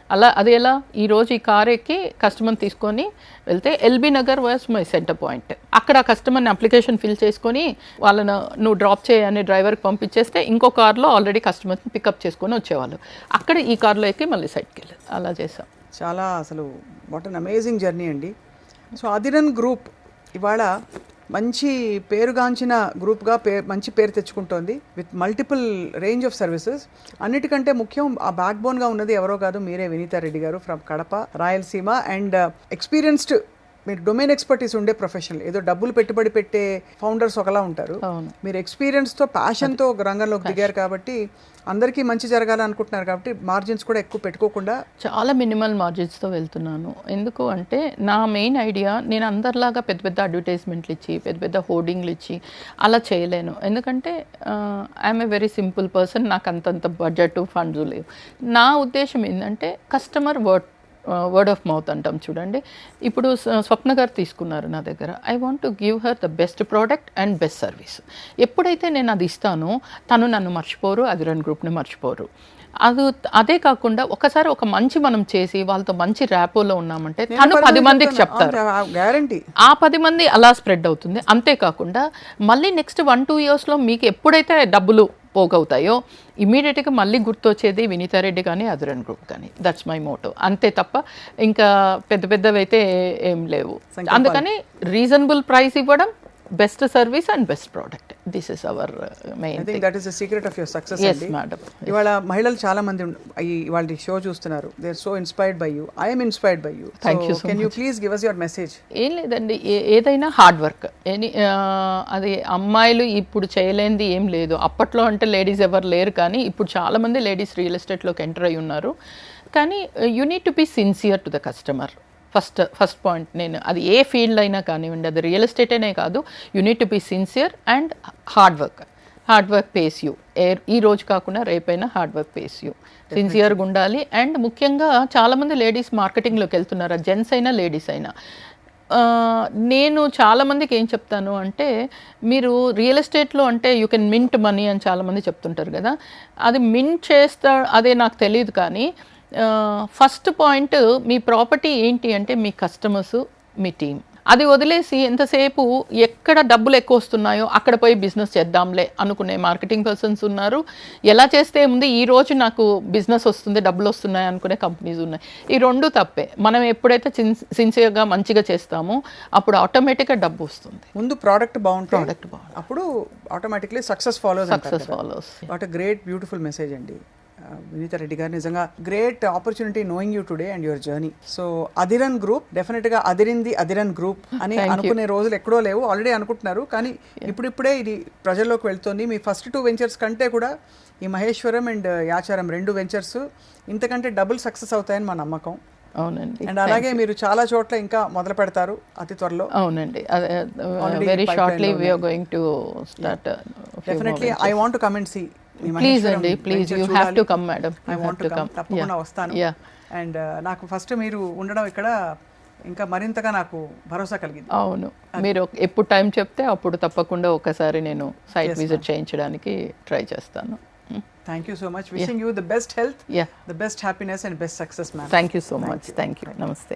అలా అది ఎలా, ఈరోజు ఈ కార్ ఎక్కి కస్టమర్ తీసుకొని వెళ్తే LB Nagar was my centre point. అక్కడ కస్టమర్ని అప్లికేషన్ ఫిల్ చేసుకొని వాళ్ళను నువ్వు డ్రాప్ చేయని డ్రైవర్కి పంపించేస్తే ఇంకో కార్లో ఆల్రెడీ కస్టమర్ని పికప్ చేసుకొని వచ్చేవాళ్ళు. అక్కడ ఈ కార్లో ఎక్కి మళ్ళీ సైడ్కి వెళ్ళారు. అలా చేసాం. చాలా అసలు వాట్ అన్ అమేజింగ్ జర్నీ అండి. సో అదిరన్ గ్రూప్ ఇవాళ మంచి పేరుగాంచిన గ్రూప్గా మంచి పేరు తెచ్చుకుంటోంది with multiple range of services. అన్నిటికంటే ముఖ్యం ఆ బ్యాక్ బోన్గా ఉన్నది ఎవరో కాదు, మీరే వినీతా రెడ్డి గారు from Kadapa, Rayalaseema. And experienced, మీరు డొమైన్ ఎక్స్పర్టీస్ ఉండే ప్రొఫెషనల్. ఏదో డబ్బులు పెట్టుబడి పెట్టే ఫౌండర్స్ ఒకలా ఉంటారు, మీరు ఎక్స్పీరియన్స్తో ప్యాషన్తో రంగంలోకి దిగారు కాబట్టి అందరికీ మంచి జరగాలనుకుంటున్నారు కాబట్టి మార్జిన్స్ కూడా ఎక్కువ పెట్టుకోకుండా చాలా మినిమల్ మార్జిన్స్తో వెళ్తున్నాను. ఎందుకు అంటే నా మెయిన్ ఐడియా, నేను అందరిలాగా పెద్ద పెద్ద అడ్వర్టైజ్మెంట్లు ఇచ్చి పెద్ద పెద్ద హోర్డింగ్లు ఇచ్చి అలా చేయలేను. ఎందుకంటే I'm a very simple person, నాకు అంతంత బడ్జెట్ ఫండ్స్ లేవు. నా ఉద్దేశం ఏంటంటే కస్టమర్ వర్డ్ ఆఫ్ మౌత్ అంటాం చూడండి. ఇప్పుడు స్వప్న గారు తీసుకున్నారు నా దగ్గర, I want to give her the best product and best service. ఎప్పుడైతే నేను అది ఇస్తానో తను నన్ను మర్చిపోరు, అదిరన్ గ్రూప్ని మర్చిపోరు. అదే కాకుండా ఒకసారి ఒక మంచి మనం చేసి వాళ్ళతో మంచి ర్యాపోలో ఉన్నామంటే తను 10 మందికి చెప్తారు, గ్యారంటీ ఆ 10 మంది అలా స్ప్రెడ్ అవుతుంది. అంతేకాకుండా మళ్ళీ నెక్స్ట్ 1-2 ఇయర్స్లో మీకు ఎప్పుడైతే డబ్బులు పోగవుతాయో ఇమీడియట్గా మళ్ళీ గుర్తొచ్చేది వినీతా రెడ్డి కానీ అదిరన్ గ్రూప్ కానీ. That's my motto. అంతే తప్ప ఇంకా పెద్ద పెద్దవి అయితే ఏం లేవు. అందుకని రీజనబుల్ ప్రైస్ ఇవ్వడం, best service and best product, this is our main thing. That is the secret of your success. yes madam. ఇవాళ మహిళలు చాలా మంది ఇవాళ షో చూస్తున్నారు, they are so inspired by you, I am inspired by you. Thank you so can you please give us your message? ఏం లేదండి, ఏదైనా hard work. అది అమ్మాయిలు ఇప్పుడు చేయలేనిది ఏం లేదు. అప్పట్లో అంటే లేడీస్ ఎవరు లేరు, కానీ ఇప్పుడు చాలామంది లేడీస్ రియల్ ఎస్టేట్లోకి ఎంటర్ అయి ఉన్నారు. కానీ you need to be sincere to the customer. First point. నేను అది ఏ ఫీల్డ్ అయినా కానివ్వండి, అది రియల్ ఎస్టేట్ అనే కాదు, you need to be sincere and hard work pays you. ఈ రోజు కాకుండా రేపైనా హార్డ్ వర్క్ పేస్ యూ. సిన్సియర్గా ఉండాలి. అండ్ ముఖ్యంగా చాలామంది లేడీస్ మార్కెటింగ్లోకి వెళ్తున్నారు, జెంట్స్ అయినా లేడీస్ అయినా. నేను చాలామందికి ఏం చెప్తాను అంటే, మీరు రియల్ ఎస్టేట్లో అంటే యూ కెన్ మింట్ మనీ అని చాలామంది చెప్తుంటారు కదా, అది మింట్ అదే నాకు తెలియదు. కానీ ఫస్ట్ పాయింట్, మీ ప్రాపర్టీ ఏంటి అంటే మీ కస్టమర్స్, మీ టీం. అది వదిలేసి ఎంతసేపు ఎక్కడ డబ్బులు ఎక్కువ వస్తున్నాయో అక్కడ పోయి బిజినెస్ చేద్దాంలే అనుకునే మార్కెటింగ్ పర్సన్స్ ఉన్నారు. ఎలా చేస్తే ముందు ఈ రోజు నాకు బిజినెస్ వస్తుంది, డబ్బులు వస్తున్నాయి అనుకునే కంపెనీస్ ఉన్నాయి. ఈ రెండు తప్పే. మనం ఎప్పుడైతే సిన్సియర్గా మంచిగా చేస్తామో అప్పుడు ఆటోమేటిక్గా డబ్బు వస్తుంది. ముందు ప్రోడక్ట్ బాగుంటుంది, అప్పుడు automatically success follows. What a great beautiful message అండి వినీతా రెడ్డి గారు. నిజంగా great opportunity knowing you today and your journey. So Adhiran group డెఫినెట్గా అదిరింది అదిరన్ గ్రూప్ అని అనుకునే రోజులు ఎక్కడో లేవు, ఆల్రెడీ అనుకుంటున్నారు. కానీ ఇప్పుడిప్పుడే ఇది ప్రజల్లోకి వెళ్తుంది. మీ ఫస్ట్ 2 వెంచర్స్ కంటే కూడా ఈ మహేశ్వరం అండ్ యాచారం 2 వెంచర్స్ ఇంతకంటే డబుల్ సక్సెస్ అవుతాయని మా నమ్మకం. అవునండి. అండ్ అలాగే మీరు చాలా చోట్ల ఇంకా మొదలు పెడతారు అతి త్వరలో. అవునండి, very shortly we are going to start. Definitely I want to come and see. Please అండి, please, you have to come madam. I want to come, తప్పకుండా వస్తాను. అండ్ నాకు ఫస్ట్ మీరు ఉండడం ఇక్కడ ఇంకా మరింతగా నాకు భరోసా కలిగింది. అవును, మీరు ఎప్పుడు టైం చెప్తే అప్పుడు తప్పకుండా ఒకసారి నేను సైట్ విజిట్ చేయించడానికి ట్రై చేస్తాను. Thank you so much. Wishing you the best health, the best happiness and best success, ma'am. Thank you so much. Thank you. Namaste.